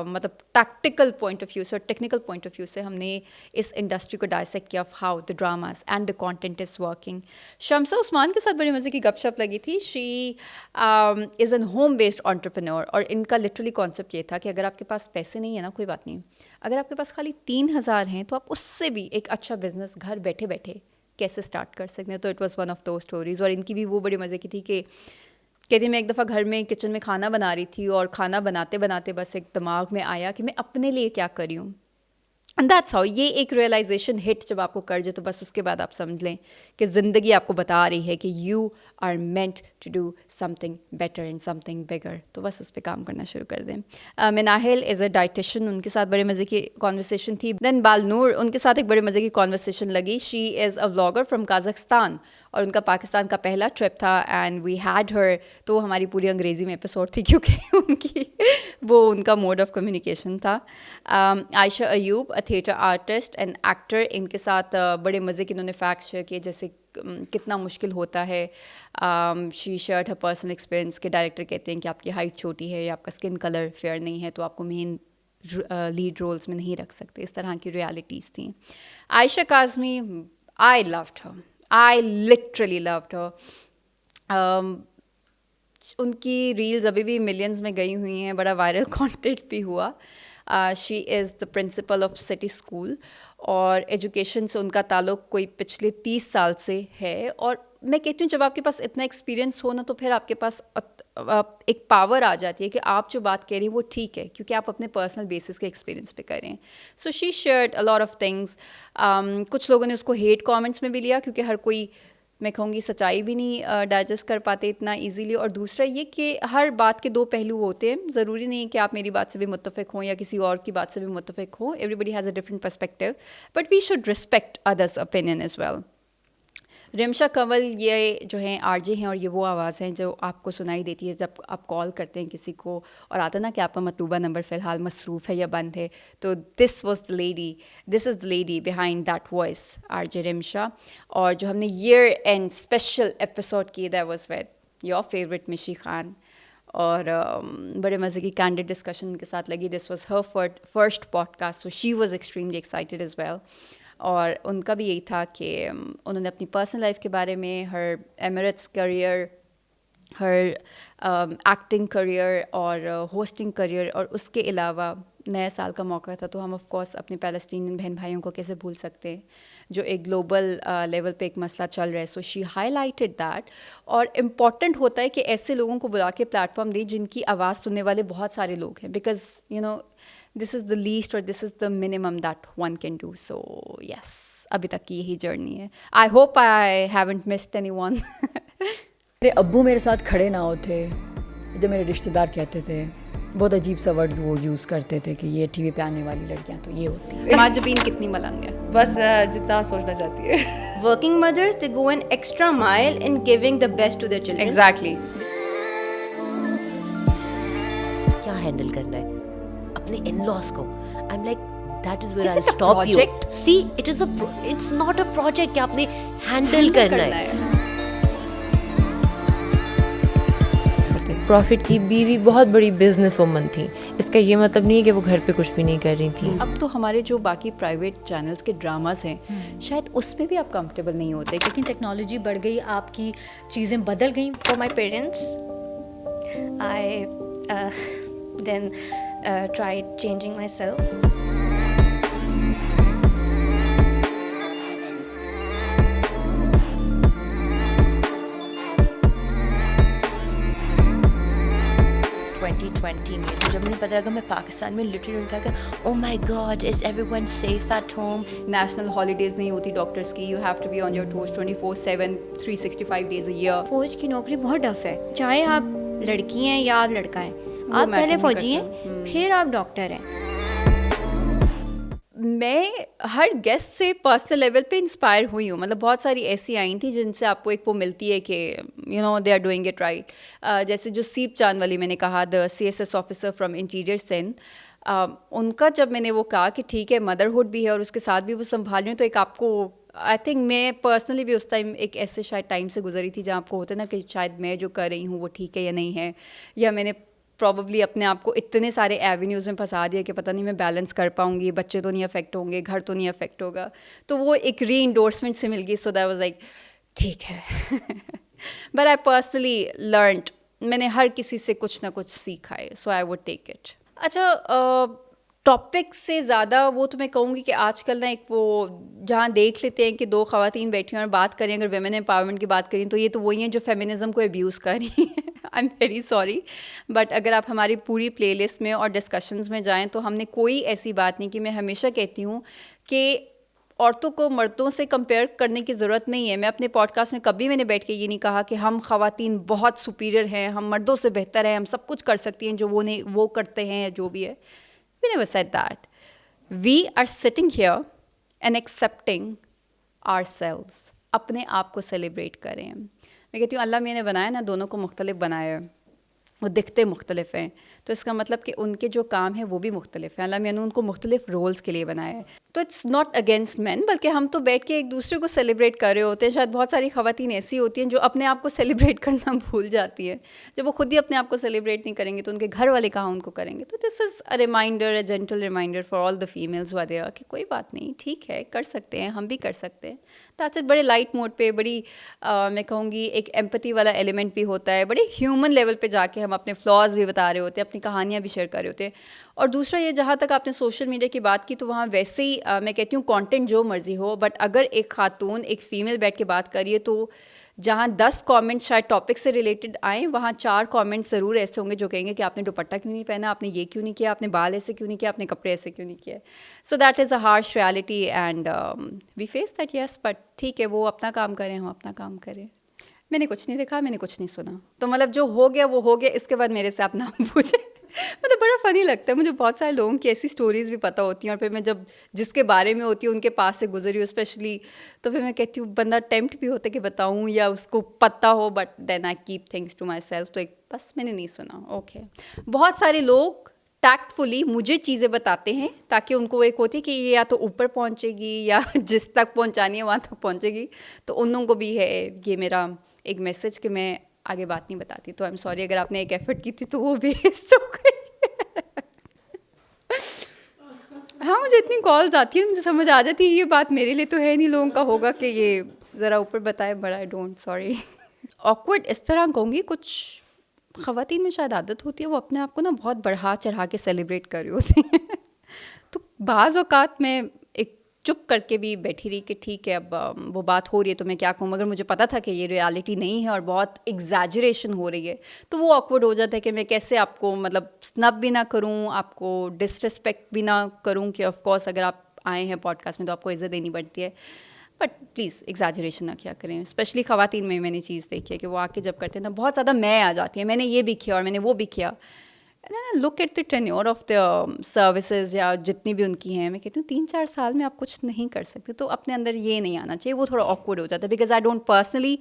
مطلب ٹیکٹیکل پوائنٹ آف ویو سے اور ٹیکنیکل پوائنٹ آف ویو سے ہم نے اس انڈسٹری کو ڈائسیکٹ کیا, of how the dramas and the content is working. Shamsa Usman کے ساتھ بڑی مزے کی گپ شپ لگی تھی. She is an home based entrepreneur, اور ان کا لٹرلی کانسیپٹ یہ تھا کہ اگر آپ کے پاس پیسے نہیں ہیں نا, کوئی بات نہیں, اگر آپ کے پاس خالی 3,000 ہیں تو آپ اس سے بھی ایک اچھا بزنس گھر بیٹھے بیٹھے کیسے اسٹارٹ کر سکتے ہیں. تو it was one of those stories. اور ان کی بھی وہ بڑے مزے کی تھی کہ کہتی میں ایک دفعہ گھر میں کچن میں کھانا بنا رہی تھی, اور کھانا بناتے بناتے بس ایک دماغ میں آیا کہ میں اپنے لیے کیا کری ہوں. اینڈ دیٹس ہاؤ, یہ ایک ریئلائزیشن ہٹ جب آپ کو کر جائے تو بس اس کے بعد آپ سمجھ لیں کہ زندگی آپ کو بتا رہی ہے کہ you are meant to do something better and something bigger, تو بس اس پہ کام کرنا شروع کر دیں. مناہل از اے ڈائٹیشین, ان کے ساتھ بڑے مزے کی کانورسیشن تھی. دین بالنور, ان کے ساتھ ایک بڑے مزے کی کانورسیشن لگی. شی از اے ولاگر فرام کازخستان, اور ان کا پاکستان کا پہلا ٹرپ تھا, اینڈ وی ہیڈ ہر. تو ہماری پوری انگریزی میں ایپیسوڈ تھی کیونکہ ان کی وہ ان کا موڈ آف کمیونیکیشن تھا. Ayesha Ayub, theatre artist and actor, ان کے ساتھ بڑے مزے کے انہوں نے فیکٹس شیئر کیے جیسے کتنا مشکل ہوتا ہے. شی شیئرڈ ہر پرسنل ایکسپیرینس کہ ڈائریکٹر کہتے ہیں کہ آپ کی ہائٹ چھوٹی ہے یا آپ کا اسکن کلر فیئر نہیں ہے تو آپ کو مین لیڈ رولس میں نہیں رکھ سکتے. اس طرح کی ریالٹیز تھیں. Ayesha Kazmi, I loved her, I literally loved her. ان کی ریلز ابھی بھی ملینز میں گئی ہوئی ہیں, بڑا وائرل کانٹینٹ بھی ہوا. شی is the principle of city school, اور ایجوکیشن سے ان کا تعلق کوئی پچھلے 30 سال سے ہے. اور میں کہتی ہوں جب آپ کے پاس اتنا ایکسپیرینس ہو نا تو پھر آپ کے پاس ایک پاور آ جاتی ہے کہ آپ جو بات کہہ رہی ہیں وہ ٹھیک ہے کیونکہ آپ اپنے پرسنل بیسس کے ایکسپیرینس پہ کریں. So she shared a lot of things. کچھ لوگوں نے اس کو ہیٹ کامنٹس میں بھی لیا کیونکہ ہر کوئی, میں کہوں گی, سچائی بھی نہیں ڈائجسٹ کر پاتے اتنا ایزیلی. اور دوسرا یہ کہ ہر بات کے 2 پہلو ہوتے ہیں, ضروری نہیں کہ آپ میری بات سے بھی متفق ہوں یا کسی اور کی بات سے بھی متفق ہوں. Everybody has a different perspective, but we should respect others opinion as well. Rimsha Kanwal, یہ جو ہیں آر جے ہیں, اور یہ وہ آواز ہیں جو آپ کو سنائی دیتی ہے جب آپ کال کرتے ہیں کسی کو اور آتا نا کہ آپ کا مطلوبہ نمبر فی الحال مصروف ہے یا بند ہے. تو this is the lady behind that voice, R J Rimsha. اور جو ہم نے ایئر اینڈ اسپیشل ایپیسوڈ کی that was with your favourite Mishi Khan, اور بڑے مزے کی کینڈیڈ ڈسکشن ان کے ساتھ لگی. This was her first podcast, so she was extremely excited as well. اور ان کا بھی یہی تھا کہ انہوں نے اپنی پرسنل لائف کے بارے میں, ہر ایمریٹس کریئر, ہر ایکٹنگ کریئر اور ہوسٹنگ کریئر, اور اس کے علاوہ نئے سال کا موقع تھا تو ہم آف کورس اپنے پیلسٹینین بہن بھائیوں کو کیسے بھول سکتے ہیں جو ایک گلوبل لیول پہ ایک مسئلہ چل رہا ہے. سو شی ہائی لائٹڈ دیٹ. اور امپورٹنٹ ہوتا ہے کہ ایسے لوگوں کو بلا کے پلیٹ فارم دیں جن کی آواز سننے والے بہت سارے لوگ ہیں, because you know this is the least اور this is the minimum that one can do. So yes, ابھی تک کی یہی جرنی ہے. I hope I haven't missed anyone. میرے ابو میرے ساتھ کھڑے نہ ہوتے جب میرے رشتہ دار کہتے تھے, بہت عجیب سا ورڈ وہ یوز کرتے تھے کہ یہ ٹی وی پہ آنے والی لڑکیاں تو یہ ہوتی ہیں. مہاجبین کتنی ملنگ ہے, بس جتنا سوچنا چاہتی ہے. Working mothers, they go an extra mile in giving the best to their children. exactly. Handle کرنا ہے اپنے ان لاس کو. I am like that is where Is I'll it a stop you. project? See, it's not a project کہ آپ نے handle کرنا ہے. Profit کی بیوی بہت بڑی بزنس وومن تھی, اس کا یہ مطلب نہیں ہے کہ وہ گھر پہ کچھ بھی نہیں کر رہی تھی. اب تو ہمارے جو باقی پرائیویٹ چینلز کے ڈراماز ہیں شاید اس میں بھی آپ کمفرٹیبل نہیں ہوتے. لیکن ٹیکنالوجی بڑھ گئی, آپ کی چیزیں بدل گئیں. For my parents, I then tried changing myself. میں جب مجھے پتا لگا میں پاکستان میں لٹرلی ان کا کہ oh my god is everyone safe at home. National holidays نہیں ہوتی ڈاکٹرس کی, you have to be on your toes 24/7 365 days a year. فوج کی نوکری بہت ٹف ہے, چاہے آپ لڑکی ہیں یا آپ لڑکا ہیں, آپ پہلے فوجی ہیں پھر آپ ڈاکٹر ہیں. میں ہر گیسٹ سے پرسنل لیول پہ انسپائر ہوئی ہوں. مطلب بہت ساری ایسی آئی تھیں جن سے آپ کو ایک وہ ملتی ہے کہ you know they are doing it right. جیسے جو سیپ چاند والی میں نے کہا, the CSS officer from interior Sindh, ان کا جب میں نے وہ کہا کہ ٹھیک ہے مدرہڈ بھی ہے اور اس کے ساتھ بھی وہ سنبھال رہی ہوں, تو ایک آپ کو آئی تھنک میں پرسنلی بھی اس ٹائم ایک ایسے شاید ٹائم سے گزری تھی جہاں آپ کو ہوتا ہے نا کہ شاید میں جو کر رہی ہوں وہ ٹھیک ہے یا نہیں ہے, یا میں نے پرابیبلی اپنے آپ کو اتنے سارے ایونیوز میں پھنسا دیا کہ پتہ نہیں میں بیلنس کر پاؤں گی, بچے تو نہیں افیکٹ ہوں گے, گھر تو نہیں افیکٹ ہوگا. تو وہ ایک ری انڈورسمنٹ سے مل گئی. سو دیٹ واز لائک ٹھیک ہے. بٹ آئی پرسنلی لرنڈ, میں نے ہر کسی سے کچھ نہ کچھ سیکھا ہے. سو آئی وڈ ٹیک اٹ. اچھا, ٹاپک سے زیادہ وہ تو میں کہوں گی کہ آج کل نا ایک وہ جہاں دیکھ لیتے ہیں کہ دو خواتین بیٹھی ہیں اور بات کریں, اگر ویمن امپاورمنٹ کی بات کریں تو یہ تو وہی ہیں جو فیمنزم کو ابیوز کر رہی ہیں. آئی ایم ویری سوری, بٹ اگر آپ ہماری پوری پلے لسٹ میں اور ڈسکشنز میں جائیں تو ہم نے کوئی ایسی بات نہیں کی. میں ہمیشہ کہتی ہوں کہ عورتوں کو مردوں سے کمپیئر کرنے کی ضرورت نہیں ہے. میں اپنے پوڈ کاسٹ میں کبھی میں نے بیٹھ کے یہ نہیں کہا کہ ہم خواتین بہت سپیریئر ہیں, ہم مردوں سے بہتر ہیں, ہم سب کچھ کر سکتی ہیں جو وہ کرتے ہیں یا جو بھی ہے. We never said that. We are sitting here and accepting ourselves. اپنے آپ کو سیلیبریٹ کریں. میں کہتی ہوں اللہ میں نے بنایا نا, دونوں کو مختلف بنایا ہے, وہ دکھتے مختلف ہیں, تو اس کا مطلب کہ ان کے جو کام ہیں وہ بھی مختلف ہیں. اللہ میں نے ان کو مختلف رولز کے لیے بنایا ہے. تو اٹس ناٹ اگینسٹ مین, بلکہ ہم تو بیٹھ کے ایک دوسرے کو سیلیبریٹ کر رہے ہوتے ہیں. شاید بہت ساری خواتین ایسی ہوتی ہیں جو اپنے آپ کو سیلیبریٹ کرنا بھول جاتی ہے. جب وہ خود ہی اپنے آپ کو سیلیبریٹ نہیں کریں گے تو ان کے گھر والے کہاں ان کو کریں گے. تو this is a reminder, a gentle reminder for all the families who there کہ کوئی بات نہیں, ٹھیک ہے, کر سکتے ہیں, ہم بھی کر سکتے ہیں. That's it. بڑے لائٹ موڈ پہ, بڑی میں کہوں گی ایک ایمپتھی والا ایلیمنٹ بھی ہوتا ہے, بڑے ہیومن لیول پہ جا کے ہم اپنے فلاز بھی بتا رہے ہوتے ہیں, اپنی کہانیاں بھی شیئر کر رہے ہوتے ہیں. اور دوسرا یہ, جہاں تک آپ نے سوشل میڈیا کی بات کی, تو وہاں ویسے ہی میں کہتی ہوں کانٹینٹ جو مرضی ہو, بٹ اگر ایک خاتون ایک فیمیل بیٹھ کے بات کریے تو جہاں 10 کامنٹس شاید ٹاپک سے ریلیٹڈ آئیں, وہاں 4 کامنٹس ضرور ایسے ہوں گے جو کہیں گے کہ آپ نے دوپٹہ کیوں نہیں پہنا, آپ نے یہ کیوں نہیں کیا, آپ نے بال ایسے کیوں نہیں کیا, آپ نے کپڑے ایسے کیوں نہیں کیے. So that is a harsh reality and we face that. Yes, but ٹھیک ہے, وہ اپنا کام کریں, ہم اپنا کام کریں. میں نے کچھ نہیں دیکھا, میں نے کچھ نہیں سنا, تو مطلب جو ہو گیا وہ ہو گیا. اس کے بعد میرے سے آپ نام پوچھیں. مطلب بڑا فنی لگتا ہے مجھے, بہت سارے لوگوں کی ایسی اسٹوریز بھی پتہ ہوتی ہیں, اور پھر میں جب جس کے بارے میں ہوتی ہوں ان کے پاس سے گزری ہوں اسپیشلی, تو پھر میں کہتی ہوں بندہ ٹیمپٹ بھی ہوتا ہے کہ بتاؤں یا اس کو پتہ ہو, but then I keep things to myself. تو ایک بس میں نے نہیں سنا. اوکے. بہت سارے لوگ ٹیکٹفلی مجھے چیزیں بتاتے ہیں تاکہ ان کو ایک ہوتی ہے کہ یہ یا تو اوپر پہنچے گی یا جس تک پہنچانی ہے وہاں تک پہنچے گی. تو ان لوگوں کو بھی ہے یہ میرا ایک میسج کہ میں آگے بات نہیں بتاتی. تو آئی ایم سوری اگر آپ نے ایک ایفرٹ کی تھی تو وہ ویسٹ ہو گئی. ہاں, مجھے اتنی کالز آتی ہیں, مجھے سمجھ آ جاتی ہے یہ بات میرے لیے تو ہے نہیں, لوگوں کا ہوگا کہ یہ ذرا اوپر بتائے, but I don't, sorry. Awkward اس طرح کہوں گی, کچھ خواتین میں شاید عادت ہوتی ہے وہ اپنے آپ کو نا بہت بڑھا چڑھا کے سیلیبریٹ کر رہی ہوتی ہیں. تو بعض اوقات میں ایک چپ کر کے بھی بیٹھی رہی کہ ٹھیک ہے اب وہ بات ہو رہی ہے تو میں کیا کہوں, مگر مجھے پتا تھا کہ یہ ریالٹی نہیں ہے اور بہت ایگزیجریشن ہو رہی ہے. تو وہ آکورڈ ہو جاتا ہے کہ میں کیسے آپ کو مطلب سنب بھی نہ کروں, آپ کو ڈس رسپیکٹ بھی نہ کروں, کہ آف کورس اگر آپ آئے ہیں پوڈ کاسٹ میں تو آپ کو عزت دینی پڑتی ہے, بٹ پلیز ایگزیجریشن نہ کیا کریں. اسپیشلی خواتین میں نے چیز دیکھی ہے کہ وہ آ کے جب کرتے ہیں نا بہت زیادہ میں آ جاتی ہیں, میں نے یہ بھی کیا اور میں نے وہ بھی کیا. Look at the tenure of the services یا جتنی بھی ان کی ہیں, میں کہتی ہوں 3-4 سال میں آپ کچھ نہیں کر سکتے. تو اپنے اندر یہ نہیں آنا چاہیے, وہ تھوڑا آکورڈ ہو جاتا ہے, because I don't personally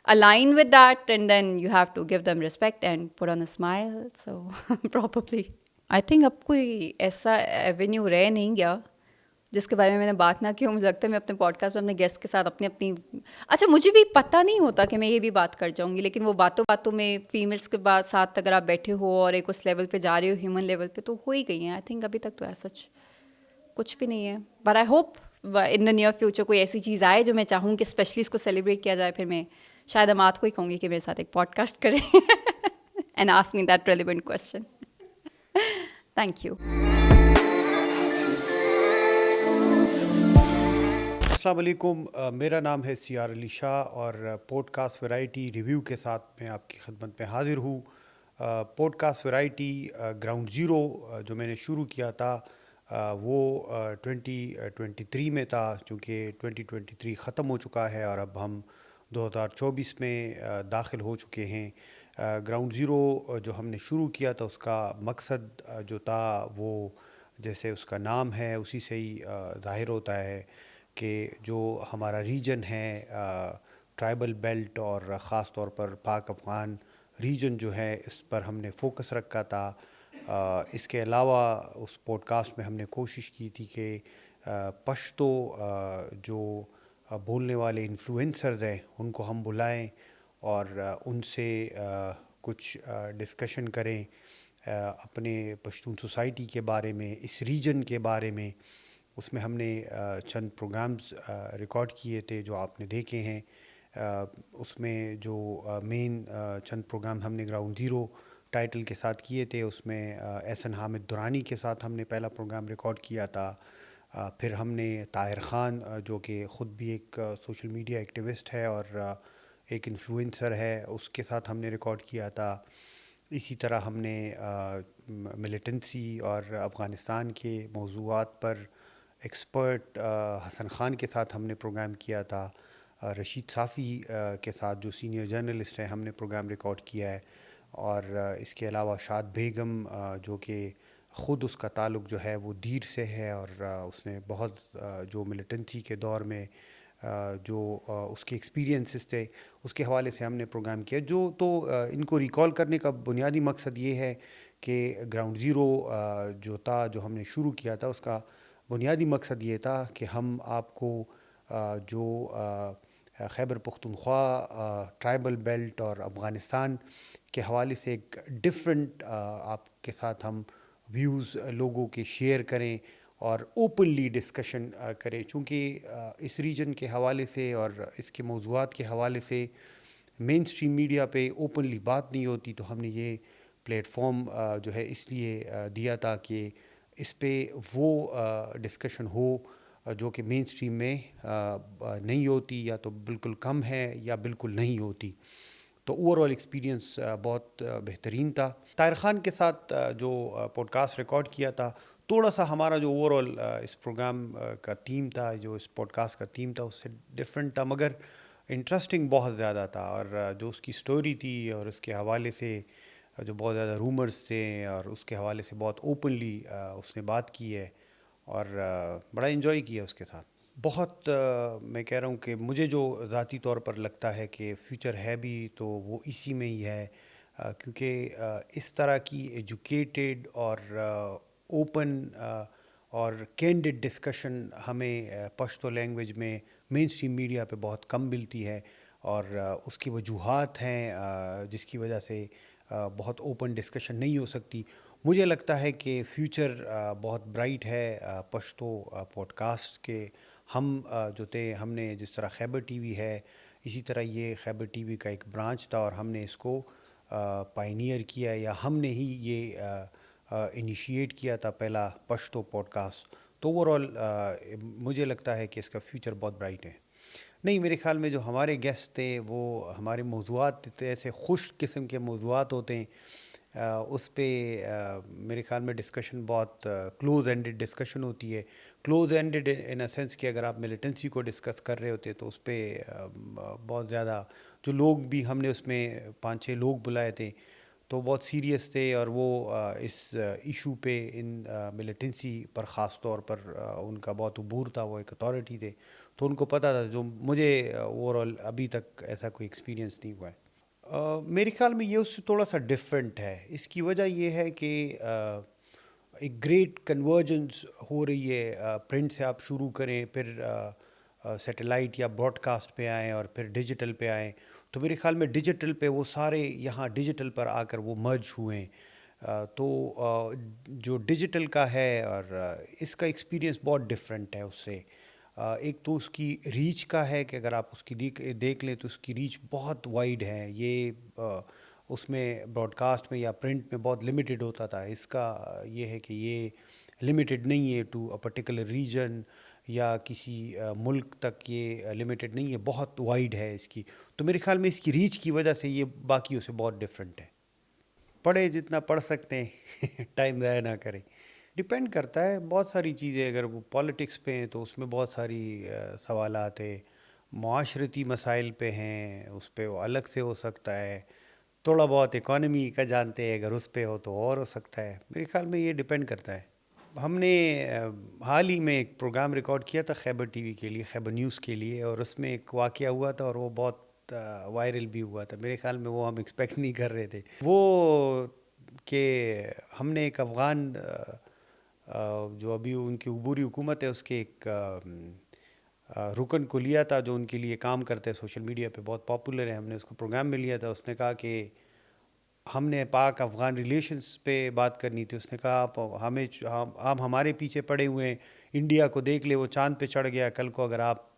align with that, and then you have to give them respect and put on a smile. So probably I think اب کوئی ایسا ایونیو رہ نہیں گیا جس کے بارے میں نے بات نہ کی ہو. مجھے لگتا ہے میں اپنے پوڈ کاسٹ میں اپنے گیسٹ کے ساتھ اپنی اچھا مجھے بھی پتہ نہیں ہوتا کہ میں یہ بھی بات کر جاؤں گی, لیکن وہ باتوں میں فیمیلس کے ساتھ اگر آپ بیٹھے ہو اور ایک اس لیول پہ جا رہے ہو, ہیومن لیول پہ, تو ہو ہی گئی ہیں. آئی تھنک ابھی تک تو ایسا کچھ بھی نہیں ہے, but I hope in the near future کوئی ایسی چیز آئے جو میں چاہوں کہ اسپیشلی اس کو سیلیبریٹ کیا جائے. پھر میں شاید اماد کو ہی کہوں گی کہ میرے ساتھ ایک پوڈ کاسٹ کریں and ask me that relevant question. Thank you. السلام علیکم, میرا نام ہے سیار علی شاہ اور پوڈ کاسٹ ویرائٹی ریویو کے ساتھ میں آپ کی خدمت میں حاضر ہوں. Podcast variety ground zero جو میں نے شروع کیا تھا وہ 2023 میں تھا, چونکہ 2023 ختم ہو چکا ہے اور اب ہم 2024 میں داخل ہو چکے ہیں. گراؤنڈ زیرو جو ہم نے شروع کیا تھا اس کا مقصد جو تھا وہ جیسے اس کا نام ہے اسی سے ہی ظاہر ہوتا ہے کہ جو ہمارا ریجن ہے ٹرائبل بیلٹ اور خاص طور پر پاک افغان ریجن جو ہے اس پر ہم نے فوکس رکھا تھا. اس کے علاوہ اس پوڈ کاسٹ میں ہم نے کوشش کی تھی کہ پشتو جو بولنے والے انفلوئنسرز ہیں ان کو ہم بلائیں اور ان سے کچھ ڈسکشن کریں اپنے پشتون سوسائٹی کے بارے میں, اس ریجن کے بارے میں. اس میں ہم نے چند پروگرامز ریکارڈ کیے تھے جو آپ نے دیکھے ہیں. اس میں جو مین چند پروگرام ہم نے گراؤنڈ زیرو ٹائٹل کے ساتھ کیے تھے, اس میں احسن حامد دورانی کے ساتھ ہم نے پہلا پروگرام ریکارڈ کیا تھا. پھر ہم نے طاہر خان جو کہ خود بھی ایک سوشل میڈیا ایکٹیوسٹ ہے اور ایک انفلوئنسر ہے, اس کے ساتھ ہم نے ریکارڈ کیا تھا. اسی طرح ہم نے ملیٹنسی اور افغانستان کے موضوعات پر ایکسپرٹ حسن خان کے ساتھ ہم نے پروگرام کیا تھا. رشید صافی کے ساتھ جو سینئر جرنلسٹ ہیں ہم نے پروگرام ریکارڈ کیا ہے. اور اس کے علاوہ شاد بیگم جو کہ خود اس کا تعلق جو ہے وہ دیر سے ہے اور اس نے بہت جو ملیٹنسی کے دور میں جو اس کے ایکسپیرینسز تھے اس کے حوالے سے ہم نے پروگرام کیا. تو ان کو ریکال کرنے کا بنیادی مقصد یہ ہے کہ گراؤنڈ زیرو جو تھا جو ہم نے شروع کیا تھا اس کا بنیادی مقصد یہ تھا کہ ہم آپ کو جو خیبر پختونخوا ٹرائبل بیلٹ اور افغانستان کے حوالے سے ایک ڈفرینٹ آپ کے ساتھ ہم ویوز لوگوں کے شیئر کریں اور اوپنلی ڈسکشن کریں. چونکہ اس ریجن کے حوالے سے اور اس کے موضوعات کے حوالے سے مین اسٹریم میڈیا پہ اوپنلی بات نہیں ہوتی, تو ہم نے یہ پلیٹ فارم جو ہے اس لیے دیا تھا کہ اس پہ وہ ڈسکشن ہو جو کہ مین اسٹریم میں نہیں ہوتی, یا تو بالکل کم ہے یا بالکل نہیں ہوتی. تو اوور آل ایکسپیرینس بہت بہترین تھا. طاہر خان کے ساتھ جو پوڈ کاسٹ ریکارڈ کیا تھا, تھوڑا سا ہمارا جو اوور آل اس پروگرام کا تھیم تھا, جو اس پوڈ کاسٹ کا تھیم تھا اس سے ڈفرینٹ تھا, مگر انٹرسٹنگ بہت زیادہ تھا. اور جو اس کی سٹوری تھی اور اس کے حوالے سے جو بہت زیادہ رومرز تھے اور اس کے حوالے سے بہت اوپنلی اس نے بات کی ہے اور بڑا انجوائے کیا اس کے ساتھ. بہت میں کہہ رہا ہوں کہ مجھے جو ذاتی طور پر لگتا ہے کہ فیوچر ہے بھی تو وہ اسی میں ہی ہے, کیونکہ اس طرح کی ایجوکیٹڈ اور اوپن اور کینڈڈ ڈسکشن ہمیں پشتو لینگویج میں مین اسٹریم میڈیا پہ بہت کم ملتی ہے. اور اس کی وجوہات ہیں جس کی وجہ سے بہت اوپن ڈسکشن نہیں ہو سکتی. مجھے لگتا ہے کہ فیوچر بہت برائٹ ہے پشتو پوڈ کاسٹ کے. ہم جو تھے, ہم نے جس طرح خیبر ٹی وی ہے اسی طرح یہ خیبر ٹی وی کا ایک برانچ تھا اور ہم نے اس کو پائنیئر کیا, یا ہم نے ہی یہ انیشیٹ کیا تھا پہلا پشتو پوڈ کاسٹ. تو اوور آل مجھے لگتا ہے کہ اس کا فیوچر بہت برائٹ ہے. نہیں, میرے خیال میں جو ہمارے گیسٹ تھے وہ ہمارے موضوعات تھے, ایسے خوش قسم کے موضوعات ہوتے ہیں, اس پہ میرے خیال میں ڈسکشن بہت کلوز اینڈڈ ڈسکشن ہوتی ہے. Close ended in a sense کہ اگر آپ ملیٹنسی کو ڈسکس کر رہے ہوتے تو اس پہ بہت زیادہ جو لوگ بھی ہم نے اس میں 5-6 لوگ بلائے تھے تو بہت سیریس تھے, اور وہ اس ایشو پہ ان ملیٹنسی پر خاص طور پر ان کا بہت عبور تھا, وہ ایک اتھارٹی تھے تو ان کو پتہ تھا, جو مجھے اوور آل ابھی تک ایسا کوئی ایکسپیرینس نہیں ہوا ہے. میرے خیال میں یہ اس سے تھوڑا سا ڈفرینٹ ہے. اس کی وجہ یہ ہے کہ ایک گریٹ کنورجنس ہو رہی ہے. پرنٹ سے آپ شروع کریں, پھر سیٹلائٹ یا براڈ کاسٹ پہ آئیں, اور پھر ڈیجیٹل پہ آئیں. تو میرے خیال میں ڈیجیٹل پہ وہ سارے یہاں ڈیجیٹل پر آ کر وہ مرج ہوئے ہیں. تو جو ڈیجیٹل کا ہے اور اس کا ایکسپیرینس بہت ڈفرینٹ ہے اس سے. ایک تو اس کی ریچ کا ہے کہ اگر آپ اس کی دیکھ لیں تو اس کی ریچ بہت وائڈ ہے. یہ اس میں براڈ کاسٹ میں یا پرنٹ میں بہت لمیٹڈ ہوتا تھا. اس کا یہ ہے کہ یہ لمیٹڈ نہیں ہے ٹو اے پرٹیکولر ریجن یا کسی ملک تک, یہ لمیٹڈ نہیں ہے, بہت وائڈ ہے اس کی. تو میرے خیال میں اس کی ریچ کی وجہ سے یہ باقیوں سے بہت ڈفرینٹ ہے. پڑھے جتنا پڑھ سکتے ہیں, ٹائم ضائع نہ کریں. ڈپینڈ کرتا ہے بہت ساری چیزیں. اگر وہ پالیٹکس پہ ہیں تو اس میں بہت ساری سوالات ہیں. معاشرتی مسائل پہ ہیں اس پہ وہ الگ سے ہو سکتا ہے. تھوڑا بہت اکانومی کا جانتے ہیں اگر اس پہ ہو تو اور ہو سکتا ہے. میرے خیال میں یہ ڈپینڈ کرتا ہے. ہم نے حال ہی میں ایک پروگرام ریکارڈ کیا تھا خیبر ٹی وی کے لیے, خیبر نیوز کے لیے, اور اس میں ایک واقعہ ہوا تھا اور وہ بہت وائرل بھی ہوا تھا. میرے خیال میں وہ ہم ایکسپیکٹ نہیں کر رہے تھے. وہ کہ ہم نے ایک افغان جو ابھی ان کی عبوری حکومت ہے اس کے ایک رکن کو لیا تھا جو ان کے لیے کام کرتے ہیں, سوشل میڈیا پہ بہت پاپولر ہے. ہم نے اس کو پروگرام میں لیا تھا. اس نے کہا کہ ہم نے پاک افغان ریلیشنز پہ بات کرنی تھی. اس نے کہا آپ ہمارے پیچھے پڑے ہوئے ہیں, انڈیا کو دیکھ لے وہ چاند پہ چڑھ گیا. کل کو اگر آپ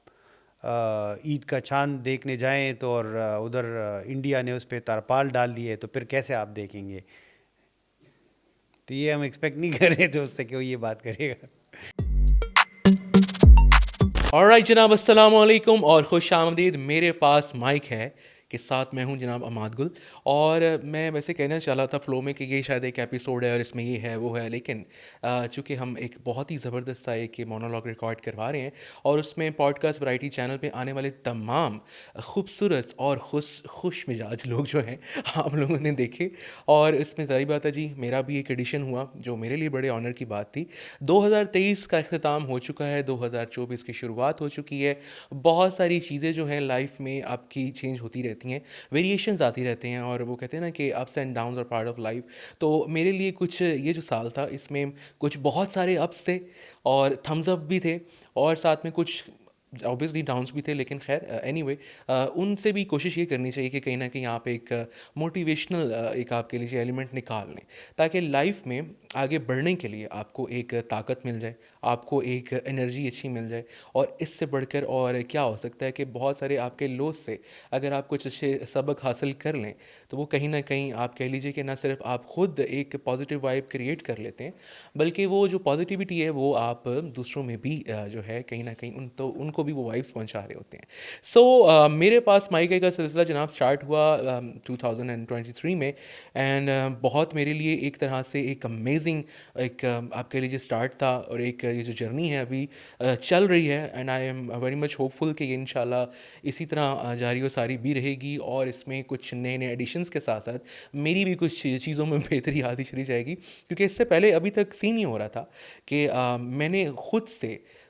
عید کا چاند دیکھنے جائیں تو اور ادھر انڈیا نے اس پہ ترپال ڈال دی ہے تو پھر کیسے آپ دیکھیں گے. تو یہ ہم ایکسپیکٹ نہیں کر رہے تھے اس سے کہ وہ یہ بات کرے گا. آلرائٹ جناب, السلام علیکم اور خوش آمدید. میرے پاس مائک ہے کہ ساتھ میں ہوں جناب اماد گل, اور میں ویسے کہنا چاہ رہا تھا فلو میں کہ یہ شاید ایک ایپیسوڈ ہے اور اس میں یہ ہے وہ ہے, لیکن چونکہ ہم ایک بہت ہی زبردست سا ایک مونولوگ ریکارڈ کروا رہے ہیں اور اس میں پوڈ کاسٹ ورائٹی چینل پہ آنے والے تمام خوبصورت اور خوش مزاج لوگ جو ہیں آپ لوگوں نے دیکھے, اور اس میں ظاہر بات ہے جی میرا بھی ایک ایڈیشن ہوا جو میرے لیے بڑے آنر کی بات تھی. 2023 کا اختتام ہو چکا ہے, 2024 کی شروعات ہو چکی ہے. بہت ساری چیزیں جو ہیں لائف میں آپ کی چینج ہوتی رہتی ہیں, ویریشنز آتی رہتے ہیں, اور وہ کہتے ہیں نا کہ ups and downs are part of life. تو میرے لیے کچھ یہ جو سال تھا اس میں کچھ بہت سارے اپس تھے اور تھمز اپ بھی تھے, اور ساتھ میں کچھ اوبیسلی ڈاؤنس بھی تھے, لیکن خیر اینی وے ان سے بھی کوشش یہ کرنی چاہیے کہ کہیں نہ کہیں آپ ایک موٹیویشنل ایک آپ کے لیے ایلیمنٹ نکال لیں تاکہ لائف میں آگے بڑھنے کے لیے آپ کو ایک طاقت مل جائے, آپ کو ایک انرجی اچھی مل جائے. اور اس سے بڑھ کر اور کیا ہو سکتا ہے کہ بہت سارے آپ کے لوز سے اگر آپ کچھ اچھے سبق حاصل کر لیں تو وہ کہیں نہ کہیں آپ کہہ لیجیے کہ نہ صرف آپ خود ایک پازیٹیو وائب کریٹ کر لیتے ہیں, بلکہ وہ جو پازیٹیوٹی ہے وہ آپ دوسروں میں بھی جو ہے کہیں نہ کہیں ان کو بھی وہ وائبس پہنچا رہے ہوتے ہیں. سو میرے پاس مائیکے کا سلسلہ جناب سٹارٹ ہوا 2023 میں, اینڈ بہت میرے لیے ایک طرح سے ایک امیزنگ ایک آپ کہہ لیجیے اسٹارٹ تھا, اور ایک یہ جو جرنی ہے ابھی چل رہی ہے, and I am very much hopeful کہ یہ انشاءاللہ اسی طرح جاری و ساری بھی رہے گی, اور اس میں کچھ نئے ایڈیشنس کے ساتھ ساتھ میری بھی کچھ چیزوں میں بہتری آتی چلی جائے گی. کیونکہ اس سے پہلے ابھی تک سین یہ ہو رہا تھا کہ میں نے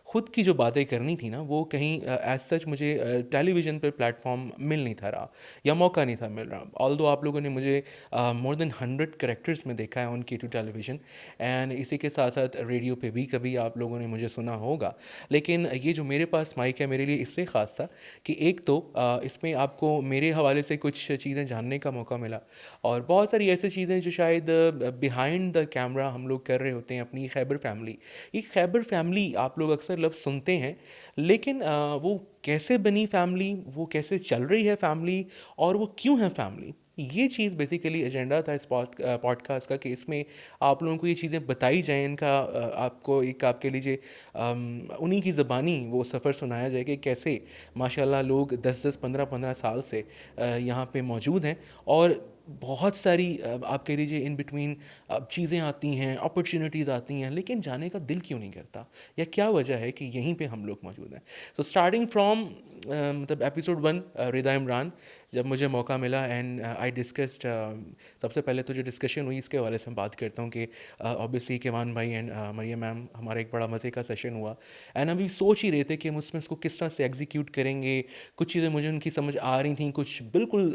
خود کی جو باتیں کرنی تھی نا وہ کہیں ایز سچ مجھے ٹیلی ویژن پہ پلیٹ فارم مل نہیں تھا رہا یا موقع نہیں تھا مل رہا. آلدو آپ لوگوں نے مجھے مور دین 100 کریکٹرز میں دیکھا ہے آن K2 ٹیلی ویژن, اینڈ اسی کے ساتھ ساتھ ریڈیو پہ بھی کبھی آپ لوگوں نے مجھے سنا ہوگا. لیکن یہ جو میرے پاس مائک ہے میرے لیے اس سے خاص تھا کہ ایک تو اس میں آپ کو میرے حوالے سے کچھ چیزیں جاننے کا موقع ملا, اور بہت ساری ایسی چیزیں جو شاید بیہائنڈ دا کیمرہ ہم لوگ کر رہے ہوتے ہیں اپنی خیبر فیملی. یہ خیبر فیملی آپ لوگ اکثر لفظ سنتے ہیں, لیکن وہ کیسے بنی فیملی, وہ کیسے چل رہی ہے فیملی, اور وہ کیوں ہے فیملی, یہ چیز بیسیکلی ایجنڈا تھا اس پوڈ کاسٹ کا کہ اس میں آپ لوگوں کو یہ چیزیں بتائی جائیں, ان کا آپ کو ایک آپ کے لیجیے انہی کی زبانی وہ سفر سنایا جائے کہ کیسے ماشاء اللہ لوگ 10 15 سال سے یہاں پہ موجود ہیں, اور بہت ساری آپ کہہ لیجیے ان بٹوین چیزیں آتی ہیں, اپرچونیٹیز آتی ہیں, لیکن جانے کا دل کیوں نہیں کرتا, یا کیا وجہ ہے کہ یہیں پہ ہم لوگ موجود ہیں. سو اسٹارٹنگ فرام مطلب ایپیسوڈ 1 رضا عمران جب مجھے موقع ملا, اینڈ آئی ڈسکسڈ سب سے پہلے تو جو ڈسکشن ہوئی اس کے حوالے سے میں بات کرتا ہوں کہ اوبیسلی کیوان بھائی اینڈ مریم میم ہمارا ایک بڑا مزے کا سیشن ہوا, اینڈ ابھی سوچ ہی رہے تھے کہ ہم اس میں اس کو کس طرح سے ایگزیکیوٹ کریں گے. کچھ چیزیں مجھے ان کی سمجھ آ رہی تھیں, کچھ بالکل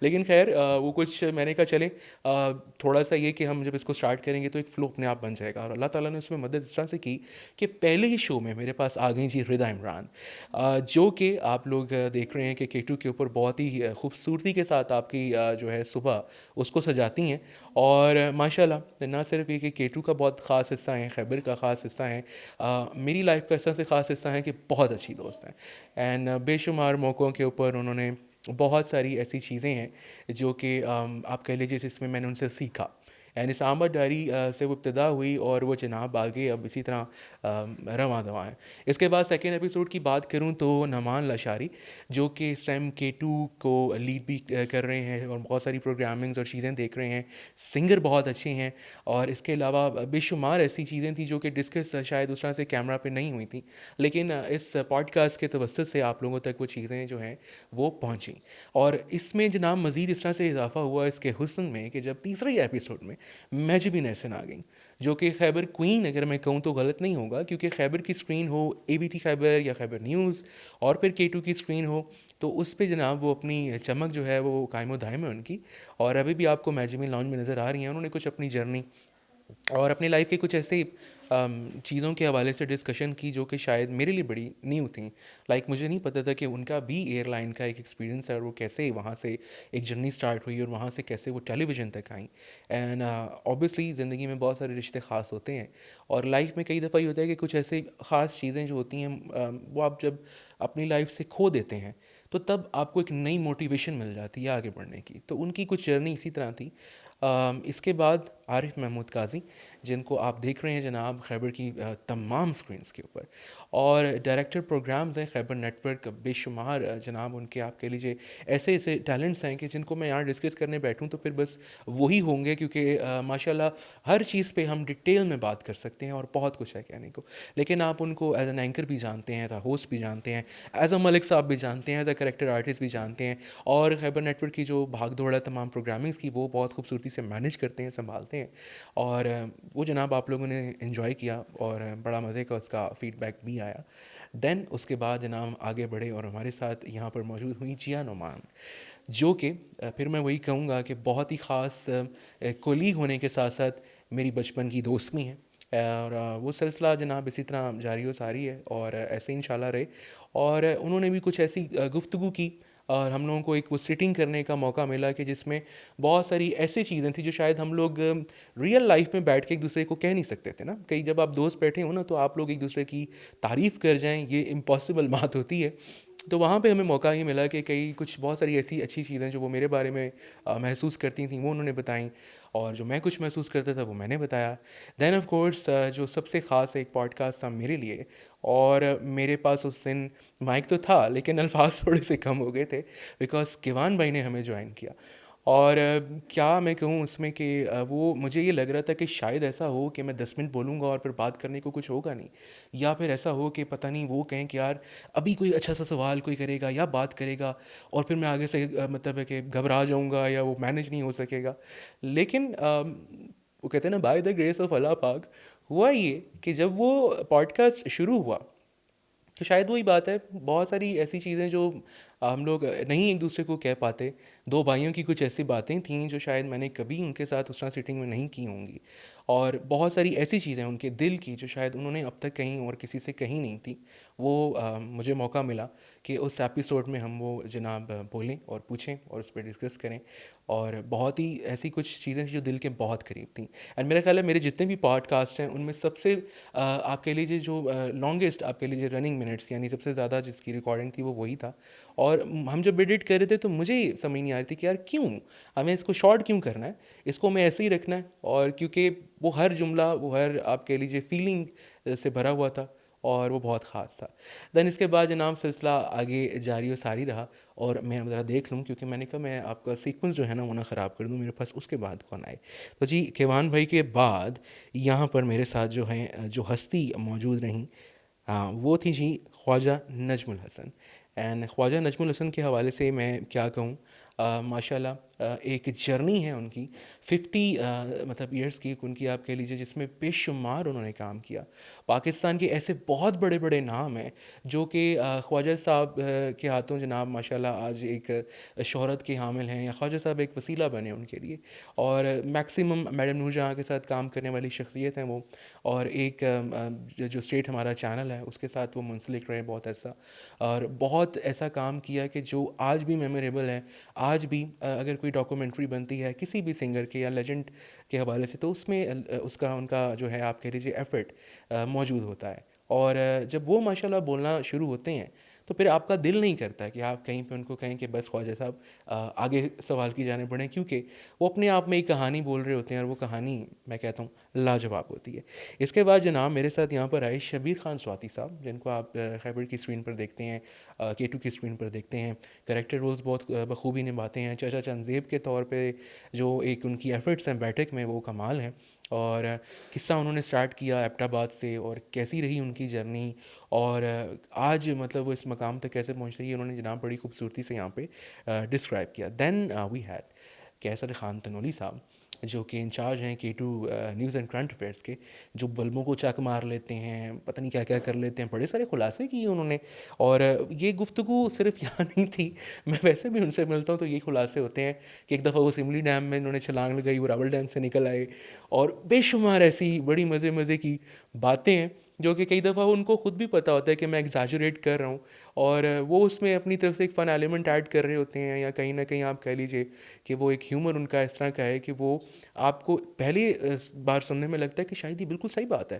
لیکن خیر وہ کچھ میں نے کہا چلے تھوڑا سا یہ کہ ہم جب اس کو اسٹارٹ کریں گے تو ایک فلو اپنے آپ بن جائے گا. اور اللہ تعالیٰ نے اس میں مدد اس طرح سے کی کہ پہلے ہی شو میں میرے پاس آ گئی جی رضا عمران, جو کہ آپ لوگ دیکھ رہے ہیں کہ K2 کے اوپر بہت ہی خوبصورتی کے ساتھ آپ کی جو ہے صبح اس کو سجاتی ہیں. اور ماشاء اللہ نہ صرف یہ کہ K2 کا بہت خاص حصہ ہیں, خیبر کا خاص حصہ ہیں, میری لائف کا اس طرح سے خاص حصہ ہیں کہ بہت اچھی دوست ہیں. اینڈ بے شمار موقعوں کے اوپر انہوں نے بہت ساری ایسی چیزیں ہیں جو کہ آپ کہہ لیجیے جس میں نے ان سے سیکھا. یعنی اسلام آباد ڈائری سے وہ ابتدا ہوئی اور وہ جناب آگے اب اسی طرح رواں دواں ہیں. اس کے بعد سیکنڈ ایپیسوڈ کی بات کروں تو نعمان لاشاری جو کہ اس ٹائم K2 کو لیڈ بھی کر رہے ہیں اور بہت ساری پروگرامنگز اور چیزیں دیکھ رہے ہیں, سنگر بہت اچھے ہیں. اور اس کے علاوہ بے شمار ایسی چیزیں تھیں جو کہ ڈسکس شاید اس طرح سے کیمرہ پہ نہیں ہوئی تھیں, لیکن اس پوڈ کاسٹ کے توسط سے آپ لوگوں تک وہ چیزیں جو ہیں وہ پہنچیں. اور اس میں جناب مزید اس طرح سے اضافہ ہوا اس کے حسن میں کہ جب تیسرے ایپیسوڈ میں میجبین احسن آ گئیں, جو کہ خیبر کوئین اگر میں کہوں تو غلط نہیں ہوگا, کیونکہ خیبر کی اسکرین ہو ABT خیبر یا خیبر نیوز اور پھر K2 کی اسکرین ہو تو اس پہ جناب وہ اپنی چمک جو ہے وہ قائم و دائم ہے ان کی. اور ابھی بھی آپ کو میجبین لاؤنج میں نظر آ رہی ہیں. انہوں نے کچھ اپنی جرنی اور اپنی لائف کے کچھ ایسے چیزوں کے حوالے سے ڈسکشن کی جو کہ شاید میرے لیے بڑی نیو تھیں. لائک مجھے نہیں پتہ تھا کہ ان کا بھی ایئر لائن کا ایک ایکسپیرینس ہے اور وہ کیسے وہاں سے ایک جرنی سٹارٹ ہوئی اور وہاں سے کیسے وہ ٹیلی ویژن تک آئیں. اینڈ اوبیسلی زندگی میں بہت سارے رشتے خاص ہوتے ہیں اور لائف میں کئی دفعہ یہ ہوتا ہے کہ کچھ ایسے خاص چیزیں جو ہوتی ہیں وہ آپ جب اپنی لائف سے کھو دیتے ہیں تو تب آپ کو ایک نئی موٹیویشن مل جاتی ہے آگے بڑھنے کی. تو ان کی کچھ جرنی اسی طرح تھی. اس کے بعد عارف محمود قاضی جن کو آپ دیکھ رہے ہیں جناب خیبر کی تمام سکرینز کے اوپر, اور ڈائریکٹر پروگرامز ہیں خیبر نیٹ ورک. بے شمار جناب ان کے آپ کہہ لیجیے ایسے ایسے ٹیلنٹس ہیں کہ جن کو میں یہاں ڈسکس کرنے بیٹھوں تو پھر بس وہی ہوں گے, کیونکہ ماشاء اللہ ہر چیز پہ ہم ڈیٹیل میں بات کر سکتے ہیں اور بہت کچھ ہے کہنے کو. لیکن آپ ان کو ایز این اینکر بھی جانتے ہیں, ایز اے ہوسٹ بھی جانتے ہیں, ایز اے ملک صاحب بھی جانتے ہیں, ایز اے کریکٹر آرٹسٹ بھی جانتے ہیں, اور خیبر نیٹ ورک کی جو بھاگ دوڑ ہے تمام پروگرامنگس کی وہ بہت خوبصورتی سے مینیج کرتے ہیں, سنبھالتے ہیں. اور وہ جناب آپ لوگوں نے انجوائے کیا اور بڑا مزے کا اس کا فیڈ بیک بھی آیا. دین اس کے بعد جناب آگے بڑھے اور ہمارے ساتھ یہاں پر موجود ہوئی جیا نعمان, جو کہ پھر میں وہی کہوں گا کہ بہت ہی خاص کولیگ ہونے کے ساتھ ساتھ میری بچپن کی دوست بھی ہیں. اور وہ سلسلہ جناب اسی طرح جاری و ساری ہے اور ایسے انشاءاللہ رہے. اور انہوں نے بھی کچھ ایسی گفتگو کی اور ہم لوگوں کو ایک وہ سٹنگ کرنے کا موقع ملا کہ جس میں بہت ساری ایسی چیزیں تھیں جو شاید ہم لوگ ریئل لائف میں بیٹھ کے ایک دوسرے کو کہہ نہیں سکتے تھے نا. کئی جب آپ دوست بیٹھے ہوں نا تو آپ لوگ ایک دوسرے کی تعریف کر جائیں, یہ امپاسبل بات ہوتی ہے. تو وہاں پہ ہمیں موقع یہ ملا کہ کئی کچھ بہت ساری ایسی اچھی چیزیں جو وہ میرے بارے میں محسوس کرتی تھیں وہ انہوں نے بتائیں, اور جو میں کچھ محسوس کرتا تھا وہ میں نے بتایا. دین آف کورس جو سب سے خاص ایک پوڈ کاسٹ تھا میرے لیے, اور میرے پاس اس دن مائک تو تھا لیکن الفاظ تھوڑے سے کم ہو گئے تھے بیکاز کیوان بھائی نے ہمیں جوائن کیا. اور کیا میں کہوں اس میں کہ وہ مجھے یہ لگ رہا تھا کہ شاید ایسا ہو کہ میں 10 منٹ بولوں گا اور پھر بات کرنے کو کچھ ہوگا نہیں, یا پھر ایسا ہو کہ پتہ نہیں وہ کہیں کہ یار ابھی کوئی اچھا سا سوال کوئی کرے گا یا بات کرے گا اور پھر میں آگے سے مطلب ہے کہ گھبرا جاؤں گا یا وہ مینیج نہیں ہو سکے گا. لیکن وہ کہتے ہیں نا بائی دا گریس آف اللہ پاک, ہوا یہ کہ جب وہ پوڈ کاسٹ شروع ہوا تو شاید وہی بات ہے, بہت ساری ایسی چیزیں جو ہم لوگ نہیں ایک دوسرے کو کہہ پاتے. دو بھائیوں کی کچھ ایسی باتیں تھیں جو شاید میں نے کبھی ان کے ساتھ اس طرح سیٹنگ میں نہیں کی ہوں گی, اور بہت ساری ایسی چیزیں ان کے دل کی جو شاید انہوں نے اب تک کہیں اور کسی سے کہیں نہیں تھی. وہ مجھے موقع ملا کہ اس ایپیسوڈ میں ہم وہ جناب بولیں اور پوچھیں اور اس پہ ڈسکس کریں, اور بہت ہی ایسی کچھ چیزیں تھیں جو دل کے بہت قریب تھیں. اینڈ میرا خیال ہے میرے جتنے بھی پوڈ کاسٹ ہیں ان میں سب سے آپ کہہ لیجیے جو لانگسٹ آپ کہہ لیجیے رننگ منٹس یعنی سب سے زیادہ جس کی ریکارڈنگ تھی وہ وہی تھا. اور ہم جب ایڈٹ کر رہے تھے تو مجھے سمجھ نہیں آ رہی تھی کہ یار کیوں ہمیں اس کو شارٹ کیوں کرنا ہے, اس کو ہمیں ایسے ہی رکھنا ہے. اور کیونکہ وہ ہر جملہ وہ ہر آپ کہہ لیجیے فیلنگ سے بھرا ہوا تھا اور وہ بہت خاص تھا. دین اس کے بعد جناب سلسلہ آگے جاری و ساری رہا, اور میں ذرا دیکھ لوں کیونکہ میں نے کہا میں آپ کا سیکوینس جو ہے نا وہ نہ خراب کر دوں میرے پاس اس کے بعد کون آئے. تو جی کیوان بھائی کے بعد یہاں پر میرے ساتھ جو ہیں جو ہستی موجود رہیں وہ تھی جی خواجہ نجم الحسن. اینڈ خواجہ نجم الحسن کے حوالے سے میں کیا کہوں, ماشاء اللہ ایک جرنی ہے ان کی 50 مطلب ایئرس کی، ان کی آپ کہہ لیجیے، جس میں بے شمار انہوں نے کام کیا. پاکستان کے ایسے بہت بڑے بڑے نام ہیں جو کہ خواجہ صاحب کے ہاتھوں جناب ماشاءاللہ آج ایک شہرت کے حامل ہیں، یا خواجہ صاحب ایک وسیلہ بنے ان کے لیے. اور میکسیمم میڈم نور جہاں کے ساتھ کام کرنے والی شخصیت ہیں وہ، اور ایک جو اسٹیٹ ہمارا چینل ہے اس کے ساتھ وہ منسلک رہے بہت عرصہ، اور بہت ایسا کام کیا کہ جو آج بھی میموریبل ہے. آج بھی اگر کوئی ڈاکومنٹری بنتی ہے کسی بھی سنگر کے یا لیجنڈ کے حوالے سے، تو اس میں ان کا جو ہے آپ کہہ لیجیے ایفرٹ موجود ہوتا ہے. اور جب وہ ماشاءاللہ بولنا شروع ہوتے ہیں تو پھر آپ کا دل نہیں کرتا کہ آپ کہیں پہ ان کو کہیں کہ بس خواجہ صاحب آگے سوال کی جانب بڑھیں، کیونکہ وہ اپنے آپ میں ایک کہانی بول رہے ہوتے ہیں، اور وہ کہانی میں کہتا ہوں لاجواب ہوتی ہے. اس کے بعد جناب میرے ساتھ یہاں پر آئے شبیر خان سواتی صاحب، جن کو آپ خیبر کی اسکرین پر دیکھتے ہیں، K2 کی اسکرین پر دیکھتے ہیں. کریکٹر رولز بہت بخوبی نبھاتے ہیں. چچا چنزیب کے طور پہ جو ایک ان کی ایفرٹس ہیں بیٹھک میں وہ کمال ہیں. اور کس طرح انہوں نے اسٹارٹ کیا ایبٹ آباد سے، اور کیسی رہی ان کی جرنی، اور آج مطلب وہ اس مقام تک کیسے پہنچ رہی ہے، انہوں نے جناب بڑی خوبصورتی سے یہاں پہ ڈسکرائب کیا. دین وی ہیڈ کیسر خان تنولی صاحب، جو کہ انچارج ہیں K2 news and current affairs کے، جو بلبوں کو چاک مار لیتے ہیں، پتہ نہیں کیا کیا کر لیتے ہیں. بڑے سارے خلاصے کیے انہوں نے. اور یہ گفتگو صرف یہاں نہیں تھی، میں ویسے بھی ان سے ملتا ہوں تو یہ خلاصے ہوتے ہیں کہ ایک دفعہ وہ سملی ڈیم میں انہوں نے چھلانگ لگائی، وہ راول ڈیم سے نکل آئے، اور بے شمار ایسی بڑی مزے کی باتیں ہیں جو کہ کئی دفعہ ان کو خود بھی پتہ ہوتا ہے کہ میں ایگزاجوریٹ کر رہا ہوں، اور وہ اس میں اپنی طرف سے ایک فن ایلیمنٹ ایڈ کر رہے ہوتے ہیں، یا کہیں نہ کہیں آپ کہہ لیجئے کہ وہ ایک ہیومر ان کا اس طرح کا ہے کہ وہ آپ کو پہلی بار سننے میں لگتا ہے کہ شاید یہ بالکل صحیح بات ہے،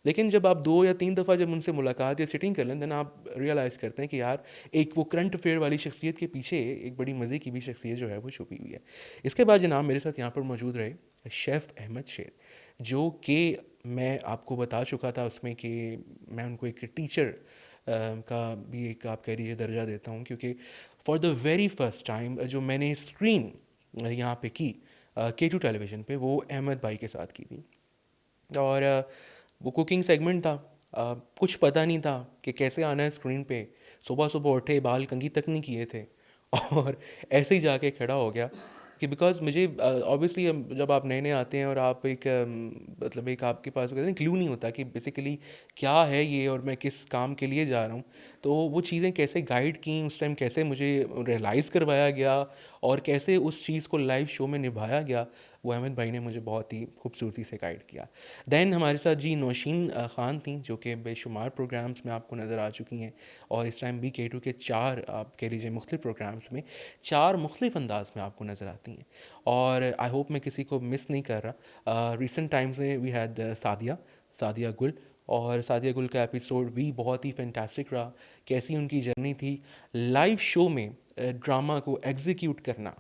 لیکن جب آپ 2 یا 3 دفعہ جب ان سے ملاقات یا سٹنگ کر لیں دین آپ ریئلائز کرتے ہیں کہ یار ایک وہ کرنٹ افیئر والی شخصیت کے پیچھے ایک بڑی مزے کی بھی شخصیت جو ہے وہ چھپی ہوئی ہے. اس کے بعد جناب میرے ساتھ یہاں پر موجود رہے شیف احمد شیر، جو کہ میں آپ کو بتا چکا تھا اس میں کہ میں ان کو ایک ٹیچر کا بھی ایک آپ کہہ لیجیے درجہ دیتا ہوں، کیونکہ for the very first time جو میں نے اسکرین یہاں پہ کی K2 ٹیلی ویژن پہ، وہ احمد بھائی کے ساتھ کی تھی. اور وہ کوکنگ سیگمنٹ تھا، کچھ پتہ نہیں تھا کہ کیسے آنا ہے اسکرین پہ. صبح اٹھے، بال کنگھی تک نہیں کیے تھے، اور ایسے ہی جا کے کھڑا ہو گیا کہ بیکاز مجھے آبویسلی جب آپ نئے آتے ہیں اور آپ ایک مطلب ایک آپ کے پاس کلیو نہیں ہوتا کہ بیسیکلی کیا ہے یہ اور میں کس کام کے لیے جا رہا ہوں، تو وہ چیزیں کیسے گائیڈ کیں اس ٹائم، کیسے مجھے ریئلائز کروایا گیا اور کیسے اس چیز کو لائیو شو میں نبھایا گیا، وہ احمد بھائی نے مجھے بہت ہی خوبصورتی سے گائیڈ کیا. دین ہمارے ساتھ جی نوشین خان تھیں، جو کہ بے شمار پروگرامز میں آپ کو نظر آ چکی ہیں، اور اس ٹائم بھی K2 کے 4 آپ کہہ لیجیے مختلف پروگرامز میں 4 مختلف انداز میں آپ کو نظر آتی ہیں. اور آئی ہوپ میں کسی کو مس نہیں کر رہا. ریسنٹ ٹائمز میں وی ہیڈ سعدیہ گل، اور سعدیہ گل کا ایپیسوڈ بھی بہت ہی فینٹاسٹک رہا. کیسی ان کی جرنی تھی لائیو شو میں ڈرامہ کو ایگزیکیوٹ کرنا،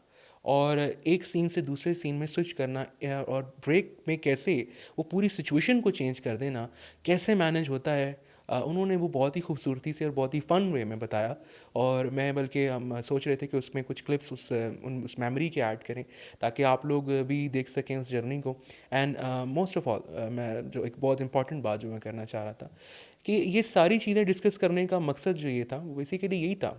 اور ایک سین سے دوسرے سین میں سوئچ کرنا، اور بریک میں کیسے وہ پوری سچویشن کو چینج کر دینا کیسے مینیج ہوتا ہے. انہوں نے وہ بہت ہی خوبصورتی سے اور بہت ہی فن وے میں بتایا، اور میں بلکہ ہم سوچ رہے تھے کہ اس میں کچھ کلپس اس میموری کے ایڈ کریں تاکہ آپ لوگ بھی دیکھ سکیں اس جرنی کو. اینڈ موسٹ آف آل میں جو ایک بہت امپورٹنٹ بات جو میں کرنا چاہ رہا تھا کہ یہ ساری چیزیں ڈسکس کرنے کا مقصد جو یہ تھا وہ بیسیکلی یہی تھا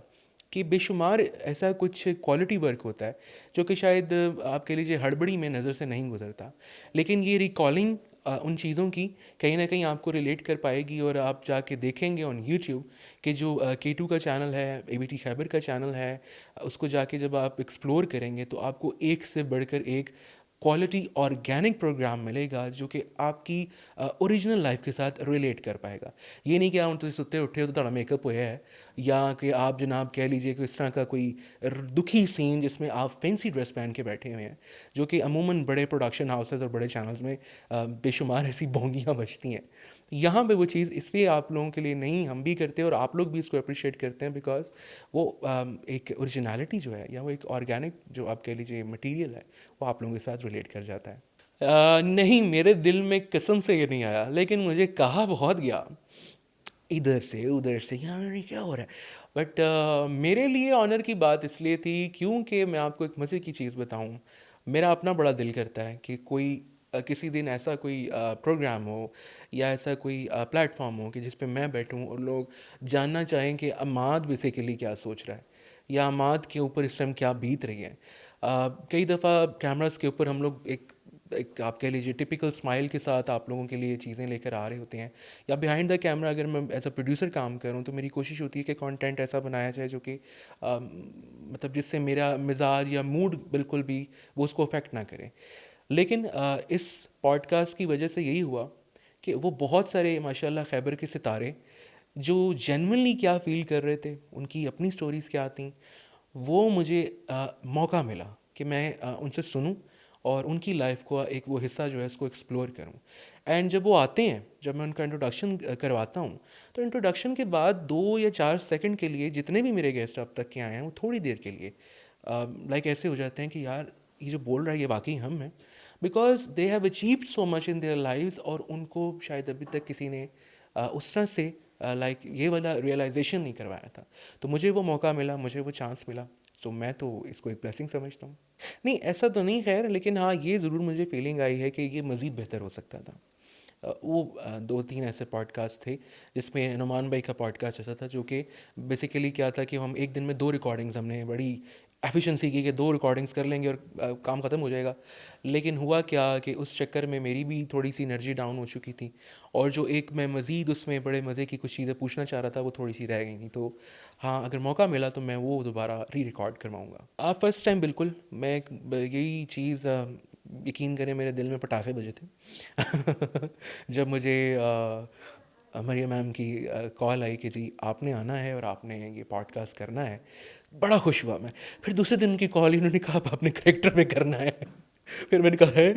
کہ بے شمار ایسا کچھ کوالٹی ورک ہوتا ہے جو کہ شاید آپ کہہ لیجیے ہڑبڑی میں نظر سے نہیں گزرتا، لیکن یہ ریکالنگ ان چیزوں کی کہیں نہ کہیں آپ کو ریلیٹ کر پائے گی. اور آپ جا کے دیکھیں گے آن یوٹیوب کہ جو K2 کا چینل ہے، ABT خیبر کا چینل ہے، اس کو جا کے جب آپ ایکسپلور کریں گے تو آپ کو ایک سے بڑھ کر ایک کوالٹی آرگینک پروگرام ملے گا جو کہ آپ کی اوریجنل لائف کے ساتھ ریلیٹ کر پائے گا. یہ نہیں کہ آپ تھی ستے اٹھے تو تھوڑا میک اپ ہوا ہے، یا کہ آپ جناب کہہ لیجیے کہ اس طرح کا کوئی دکھی سین جس میں آپ فینسی ڈریس پہن کے بیٹھے ہوئے ہیں، جو کہ عموماً بڑے پروڈکشن ہاؤسز اور بڑے چینلز میں بے شمار ایسی بونگیاں بجتی ہیں. یہاں پہ وہ چیز اس لیے آپ لوگوں کے لیے نہیں، ہم بھی کرتے ہیں اور آپ لوگ بھی اس کو اپریشیٹ کرتے ہیں بیکاز وہ ایک اوریجنالٹی جو ہے یا وہ ایک آرگینک جو آپ کہہ لیجیے مٹیریل ہے وہ آپ لوگوں کے ساتھ ریلیٹ کر جاتا ہے. نہیں، میرے دل میں قسم سے یہ نہیں آیا، لیکن مجھے کہا بہت گیا ادھر سے ادھر سے، یار کیا ہو رہا ہے. بٹ میرے لیے آنر کی بات اس لیے تھی کیونکہ میں آپ کو ایک مزے کی چیز بتاؤں، میرا اپنا بڑا دل کرتا ہے کہ کوئی کسی دن ایسا کوئی پروگرام ہو یا ایسا کوئی پلیٹ فارم ہو کہ جس پہ میں بیٹھوں اور لوگ جاننا چاہیں کہ عماد بیسیکلی کیا سوچ رہا ہے یا عماد کے اوپر اس ٹائم کیا بیت رہی ہے. کئی دفعہ کیمراز کے اوپر ہم لوگ ایک آپ کہہ لیجیے ٹپیکل اسمائل کے ساتھ آپ لوگوں کے لیے چیزیں لے کر آ رہے ہوتے ہیں, یا بیہائنڈ دا کیمرہ اگر میں ایز اے پروڈیوسر کام کروں تو میری کوشش ہوتی ہے کہ کانٹینٹ ایسا بنایا جائے جو کہ مطلب جس سے میرا مزاج یا موڈ بالکل بھی وہ اس کو افیکٹ نہ کرے. لیکن اس پوڈ کاسٹ کی وجہ سے یہی ہوا کہ وہ بہت سارے ماشاء اللہ خیبر کے ستارے جو جینوئنلی کیا فیل کر رہے تھے, ان کی اپنی سٹوریز کیا تھیں, وہ مجھے موقع ملا کہ میں ان سے سنوں اور ان کی لائف کو ایک وہ حصہ جو ہے اس کو ایکسپلور کروں. اینڈ جب وہ آتے ہیں, جب میں ان کا انٹروڈکشن کرواتا ہوں, تو انٹروڈکشن کے بعد 2 یا 4 سیکنڈ کے لیے جتنے بھی میرے گیسٹ اب تک کے آئے ہیں وہ تھوڑی دیر کے لیے لائک ایسے ہو جاتے ہیں کہ یار یہ جو بول رہا ہے یہ واقعی ہم ہیں, because they have achieved so much in their lives, اور ان کو شاید ابھی تک کسی نے اس طرح سے لائک یہ والا ریئلائزیشن نہیں کروایا تھا. تو مجھے وہ موقع ملا, مجھے وہ چانس ملا, تو میں تو اس کو ایک بلیسنگ سمجھتا ہوں. نہیں ایسا تو نہیں خیر, لیکن ہاں یہ ضرور مجھے فیلنگ آئی ہے کہ یہ مزید بہتر ہو سکتا تھا. وہ 2-3 ایسے پوڈ کاسٹ تھے جس میں نعمان بھائی کا پوڈ کاسٹ ایسا تھا جو کہ بیسیکلی کیا تھا کہ ہم ایک دن میں 2 ریکارڈنگز, ہم نے بڑی ایفیشنسی کی کہ 2 ریکارڈنگز کر لیں گے اور کام ختم ہو جائے گا. لیکن ہوا کیا کہ اس چکر میں میری بھی تھوڑی سی انرجی ڈاؤن ہو چکی تھی, اور جو ایک میں مزید اس میں بڑے مزے کی کچھ چیزیں پوچھنا چاہ رہا تھا وہ تھوڑی سی رہ گئی تھیں. تو ہاں اگر موقع ملا تو میں وہ دوبارہ ری ریکارڈ کرواؤں گا. فرسٹ ٹائم بالکل میں یہی چیز یقین کریں میرے دل میں پٹاخے بجے تھے جب مجھے مریم میم کی کال آئی کہ جی آپ نے آنا ہے اور آپ نے یہ پوڈ کاسٹ کرنا ہے. بڑا خوش ہوا میں. پھر دوسرے دن کی کال انہوں نے کہا آپ اپنے کریکٹر میں کرنا ہے. پھر میں نے کہا ہے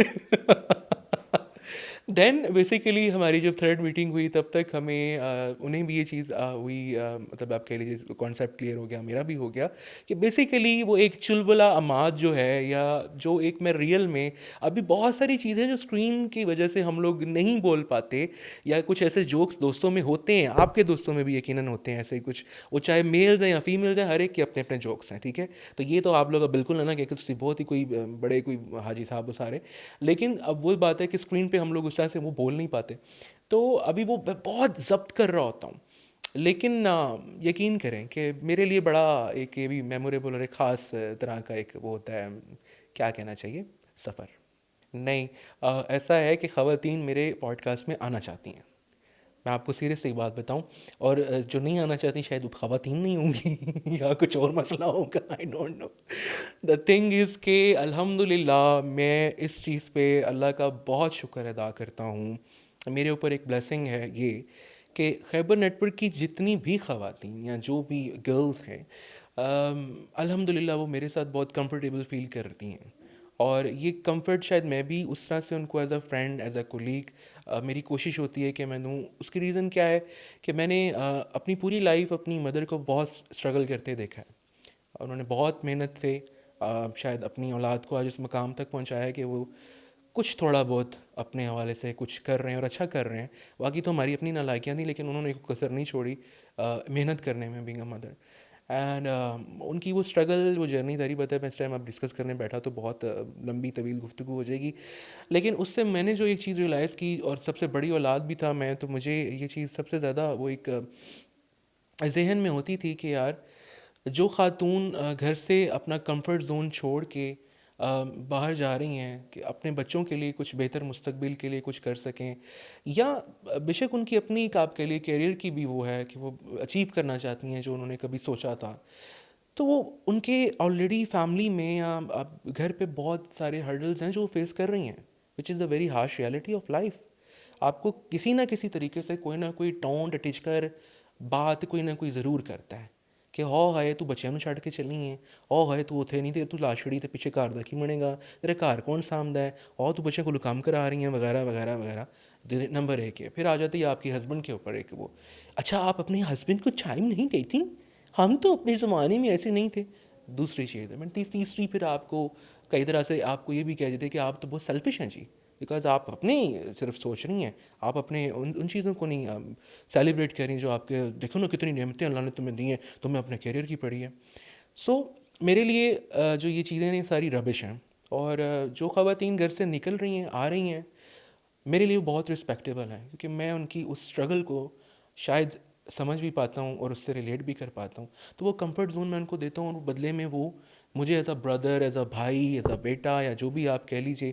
دین بیسیکلی ہماری جب 3rd میٹنگ ہوئی تب تک ہمیں انہیں بھی یہ چیز ہوئی, مطلب آپ کہہ لیجیے کانسیپٹ کلیئر ہو گیا, میرا بھی ہو گیا کہ بیسیکلی وہ ایک چلبلا عماد جو ہے, یا جو ایک میں ریئل میں ابھی بہت ساری چیزیں جو اسکرین کی وجہ سے ہم لوگ نہیں بول پاتے, یا کچھ ایسے جوکس دوستوں میں ہوتے ہیں, آپ کے دوستوں میں بھی یقیناً ہوتے ہیں ایسے کچھ, وہ چاہے میلز ہیں یا فیمیلز ہیں, ہر ایک کے اپنے اپنے جوکس ہیں, ٹھیک ہے. تو یہ تو آپ لوگ بالکل نہ کہ تسی بہت ہی کوئی بڑے کوئی حاجی صاحب وہ سارے, لیکن اب وہ بات ہے کہ اسکرین پہ ہم لوگ اس طرح سے وہ بول نہیں پاتے. تو ابھی وہ بہت ضبط کر رہا ہوتا ہوں, لیکن یقین کریں کہ میرے لیے بڑا ایک یہ بھی میموریبل اور ایک خاص طرح کا ایک وہ ہوتا ہے, کیا کہنا چاہیے, سفر. نہیں ایسا ہے کہ خواتین میرے پوڈ کاسٹ میں آنا چاہتی ہیں. میں آپ کو سیریسلی ایک بات بتاؤں, اور جو نہیں آنا چاہتی شاید خواتین نہیں ہوں گی یا کچھ اور مسئلہ ہوگا, I don't know. The thing is کہ الحمدللہ میں اس چیز پہ اللہ کا بہت شکر ادا کرتا ہوں. میرے اوپر ایک بلیسنگ ہے یہ کہ خیبر نیٹ ورک کی جتنی بھی خواتین یا جو بھی گرلز ہیں الحمدللہ وہ میرے ساتھ بہت کمفرٹیبل فیل کرتی ہیں, اور یہ کمفرٹ شاید میں بھی اس طرح سے ان کو as a friend, as a colleague میری کوشش ہوتی ہے کہ میں دوں. اس کی ریزن کیا ہے کہ میں نے اپنی پوری لائف اپنی مدر کو بہت اسٹرگل کرتے دیکھا ہے. انہوں نے بہت محنت سے شاید اپنی اولاد کو آج اس مقام تک پہنچایا ہے کہ وہ کچھ تھوڑا بہت اپنے حوالے سے کچھ کر رہے ہیں اور اچھا کر رہے ہیں. باقی تو ہماری اپنی نالائکیاں تھیں, لیکن انہوں نے کوئی کسر نہیں چھوڑی محنت کرنے میں بینگ اے مدر. اینڈ ان کی وہ اسٹرگل, وہ جرنی داری بتا ہے, میں اس ٹائم اب ڈسکس کرنے بیٹھا تو بہت لمبی طویل گفتگو ہو جائے گی. لیکن اس سے میں نے جو ایک چیز ریئلائز کی, اور سب سے بڑی اولاد بھی تھا میں, تو مجھے یہ چیز سب سے زیادہ وہ ایک ذہن میں ہوتی تھی کہ یار جو خاتون گھر سے اپنا کمفرٹ زون چھوڑ کے باہر جا رہی ہیں کہ اپنے بچوں کے لیے کچھ بہتر مستقبل کے لیے کچھ کر سکیں, یا بے شک ان کی اپنی ایک آپ کے لیے کیریئر کی بھی وہ ہے کہ وہ اچیو کرنا چاہتی ہیں جو انہوں نے کبھی سوچا تھا, تو وہ ان کے آلریڈی فیملی میں یا گھر پہ بہت سارے ہرڈلز ہیں جو وہ فیس کر رہی ہیں, which is a very harsh reality of life. آپ کو کسی نہ کسی طریقے سے کوئی نہ کوئی ٹونٹ ٹچ کر بات کوئی نہ کوئی ضرور کرتا ہے کہ ہو ہائے تو بچیاں نوں چھڈ کے چلی ہیں, او ہائے تو اتنے نہیں تے تو لاچڑی تے پیچھے گھر دا کی بنے گا, تیرے گھر کون سامدا ہے, او تو بچیاں کو کام کرا رہی ہیں وغیرہ وغیرہ وغیرہ. نمبر 1 ہے. پھر آ جاتی ہے آپ کے ہسبینڈ کے اوپر ایک وہ, اچھا آپ اپنے ہسبینڈ کو ٹائم نہیں دیتی, ہم تو اپنے زمانے میں ایسے نہیں تھے. دوسری چیز ہے. تیسری پھر آپ کو کئی طرح سے آپ کو یہ بھی کہہ دیتے کہ آپ تو بہت سیلفش ہیں جی, بیکاز آپ اپنے صرف سوچ رہی ہیں, آپ اپنے ان چیزوں کو نہیں سیلیبریٹ کریں جو آپ کے, دیکھو نا کتنی نعمتیں اللہ نے تمہیں دی ہیں, تمہیں اپنے کیریئر کی پڑھی ہے. سو میرے لیے جو یہ چیزیں ہیں ساری ربش ہیں, اور جو خواتین گھر سے نکل رہی ہیں آ رہی ہیں میرے لیے بہت رسپیکٹیبل ہیں, کیونکہ میں ان کی اس اسٹرگل کو شاید سمجھ بھی پاتا ہوں اور اس سے ریلیٹ بھی کر پاتا ہوں. تو وہ کمفرٹ زون میں ان کو دیتا ہوں, اور بدلے میں وہ مجھے as a brother, as a بھائی، ایز اے بیٹا، یا جو بھی آپ کہہ لیجیے،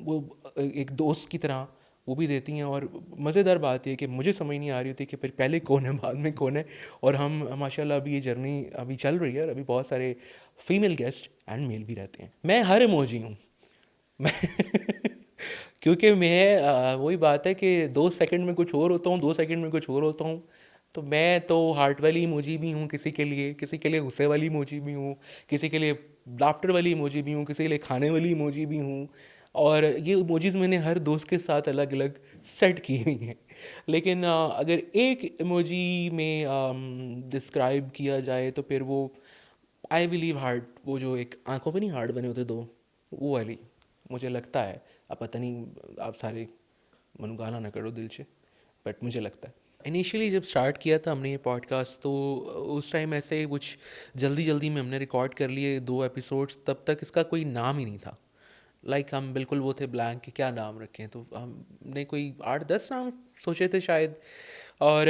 وہ ایک دوست کی طرح وہ بھی دیتی ہیں. اور مزیدار بات یہ کہ مجھے سمجھ نہیں آ رہی ہوتی کہ پھر پہلے کون ہے بعد میں کون ہے. اور ہم ماشاء اللہ ابھی یہ جرنی ابھی چل رہی ہے، اور ابھی بہت سارے فیمیل گیسٹ اینڈ میل بھی رہتے ہیں. میں ہر ایموجی ہوں کیونکہ میں وہی بات ہے کہ 2 سیکنڈ میں کچھ اور ہوتا ہوں، 2 سیکنڈ میں کچھ اور ہوتا ہوں. تو میں تو ہارٹ والی ایموجی بھی ہوں کسی کے لیے غصے والی ایموجی بھی ہوں، کسی کے لیے لافٹر والی ایموجی بھی ہوں، کسی کے لیے کھانے والی ایموجی بھی ہوں. اور یہ ایموجیز میں نے ہر دوست کے ساتھ الگ الگ سیٹ کی ہوئی ہیں. لیکن اگر ایک ایموجی میں ڈسکرائب کیا جائے تو پھر وہ آئی بلیو ہارٹ، وہ جو ایک آنکھوں پہ نہیں ہارٹ بنے ہوتے 2، وہ والی مجھے لگتا ہے. اب پتہ نہیں آپ سارے منو گانا نہ کرو دل سے، بٹ مجھے لگتا ہے. انیشلی جب سٹارٹ کیا تھا ہم نے یہ پوڈ کاسٹ، تو اس ٹائم ایسے کچھ جلدی میں ہم نے ریکارڈ کر لیے 2 ایپیسوڈس. تب تک اس کا کوئی نام ہی نہیں تھا. لائک ہم بالکل وہ تھے بلینک کہ کیا نام رکھیں. تو ہم نے کوئی 8-10 نام سوچے تھے شاید، اور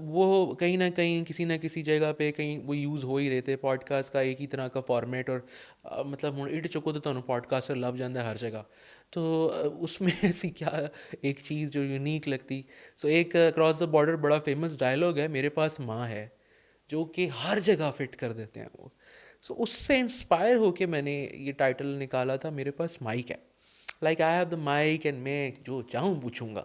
وہ کہیں نہ کہیں کسی نہ کسی جگہ پہ کہیں وہ یوز ہو ہی رہے تھے. پوڈ کاسٹ کا ایک ہی طرح کا فارمیٹ، اور مطلب ہوں اڈ چکو تو تمہیں پوڈ کاسٹر لب جاتا ہے ہر جگہ. تو اس میں ایسی کیا ایک چیز جو یونیک لگتی. سو ایک اکراس دا بارڈر بڑا فیمس ڈائلاگ ہے، میرے پاس ماں ہے، جو کہ ہر جگہ فٹ کر دیتے ہیں وہ. سو اس سے انسپائر ہو کے میں نے یہ ٹائٹل نکالا تھا، میرے پاس مائک ہے. Like I have the mic and میں جو چاہوں پوچھوں گا.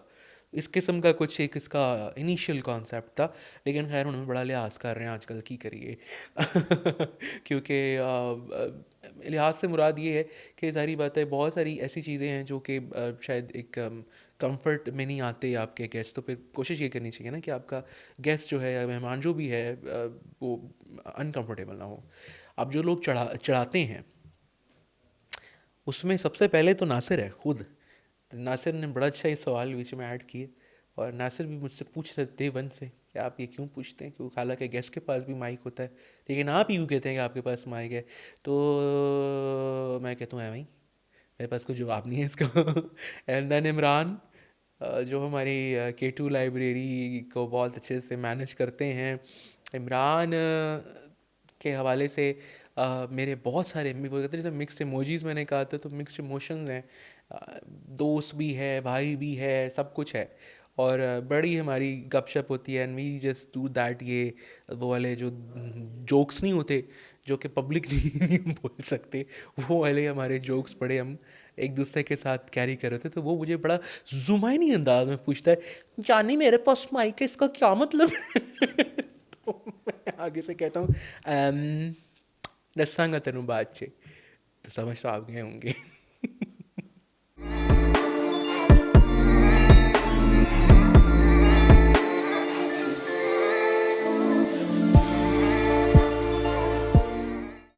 اس قسم کا کچھ ایک اس کا انیشیل کانسیپٹ تھا. لیکن خیر انہوں نے بڑا لحاظ کر رہے ہیں آج کل، کی کریے کیونکہ لحاظ سے مراد یہ ہے کہ ساری باتیں بہت ساری ایسی چیزیں ہیں جو کہ شاید ایک کمفرٹ میں نہیں آتے آپ کے گیسٹ. تو پھر کوشش یہ کرنی چاہیے نا کہ آپ کا گیسٹ جو ہے یا مہمان جو بھی ہے وہ انکمفرٹیبل نہ ہو. اب جو لوگ چڑھاتے ہیں اس میں سب سے پہلے تو ناصر ہے خود. ناصر نے بڑا اچھا یہ سوال بیچ میں ایڈ کیے، اور ناصر بھی مجھ سے پوچھ رہے تھے ون سے کہ آپ یہ کیوں پوچھتے ہیں، کیوں حالانکہ گیسٹ کے پاس بھی مائک ہوتا ہے، لیکن آپ یوں کہتے ہیں کہ آپ کے پاس مائک ہے. تو میں کہتا ہوں بھائی میرے پاس کوئی جواب نہیں ہے اس کا. اینڈ دین عمران جو ہماری K2 لائبریری کو بہت اچھے سے مینیج کرتے ہیں. عمران کے حوالے سے میرے بہت سارے وہ کہتے ہیں مکسڈ ایموجیز، میں نے کہا تھا تو مکسڈ ایموشنز ہیں. دوست بھی ہے، بھائی بھی ہے، سب کچھ ہے. اور بڑی ہماری گپ شپ ہوتی ہے. And we just do that. یہ وہ والے جو جوکس نہیں ہوتے جو کہ پبلکلی نہیں بول سکتے، وہ والے ہمارے جوکس بڑے ہم ایک دوسرے کے ساتھ کیری کر رہے تھے. تو وہ مجھے بڑا زمائنی انداز میں پوچھتا ہے، جانی میرے پاس مائک ہے، اس کا کیا مطلب ہے؟ تو میں آگے سے کہتا ہوں دساں گا تینوں بات سے. تو سمجھ تو آپ گئے ہوں گے.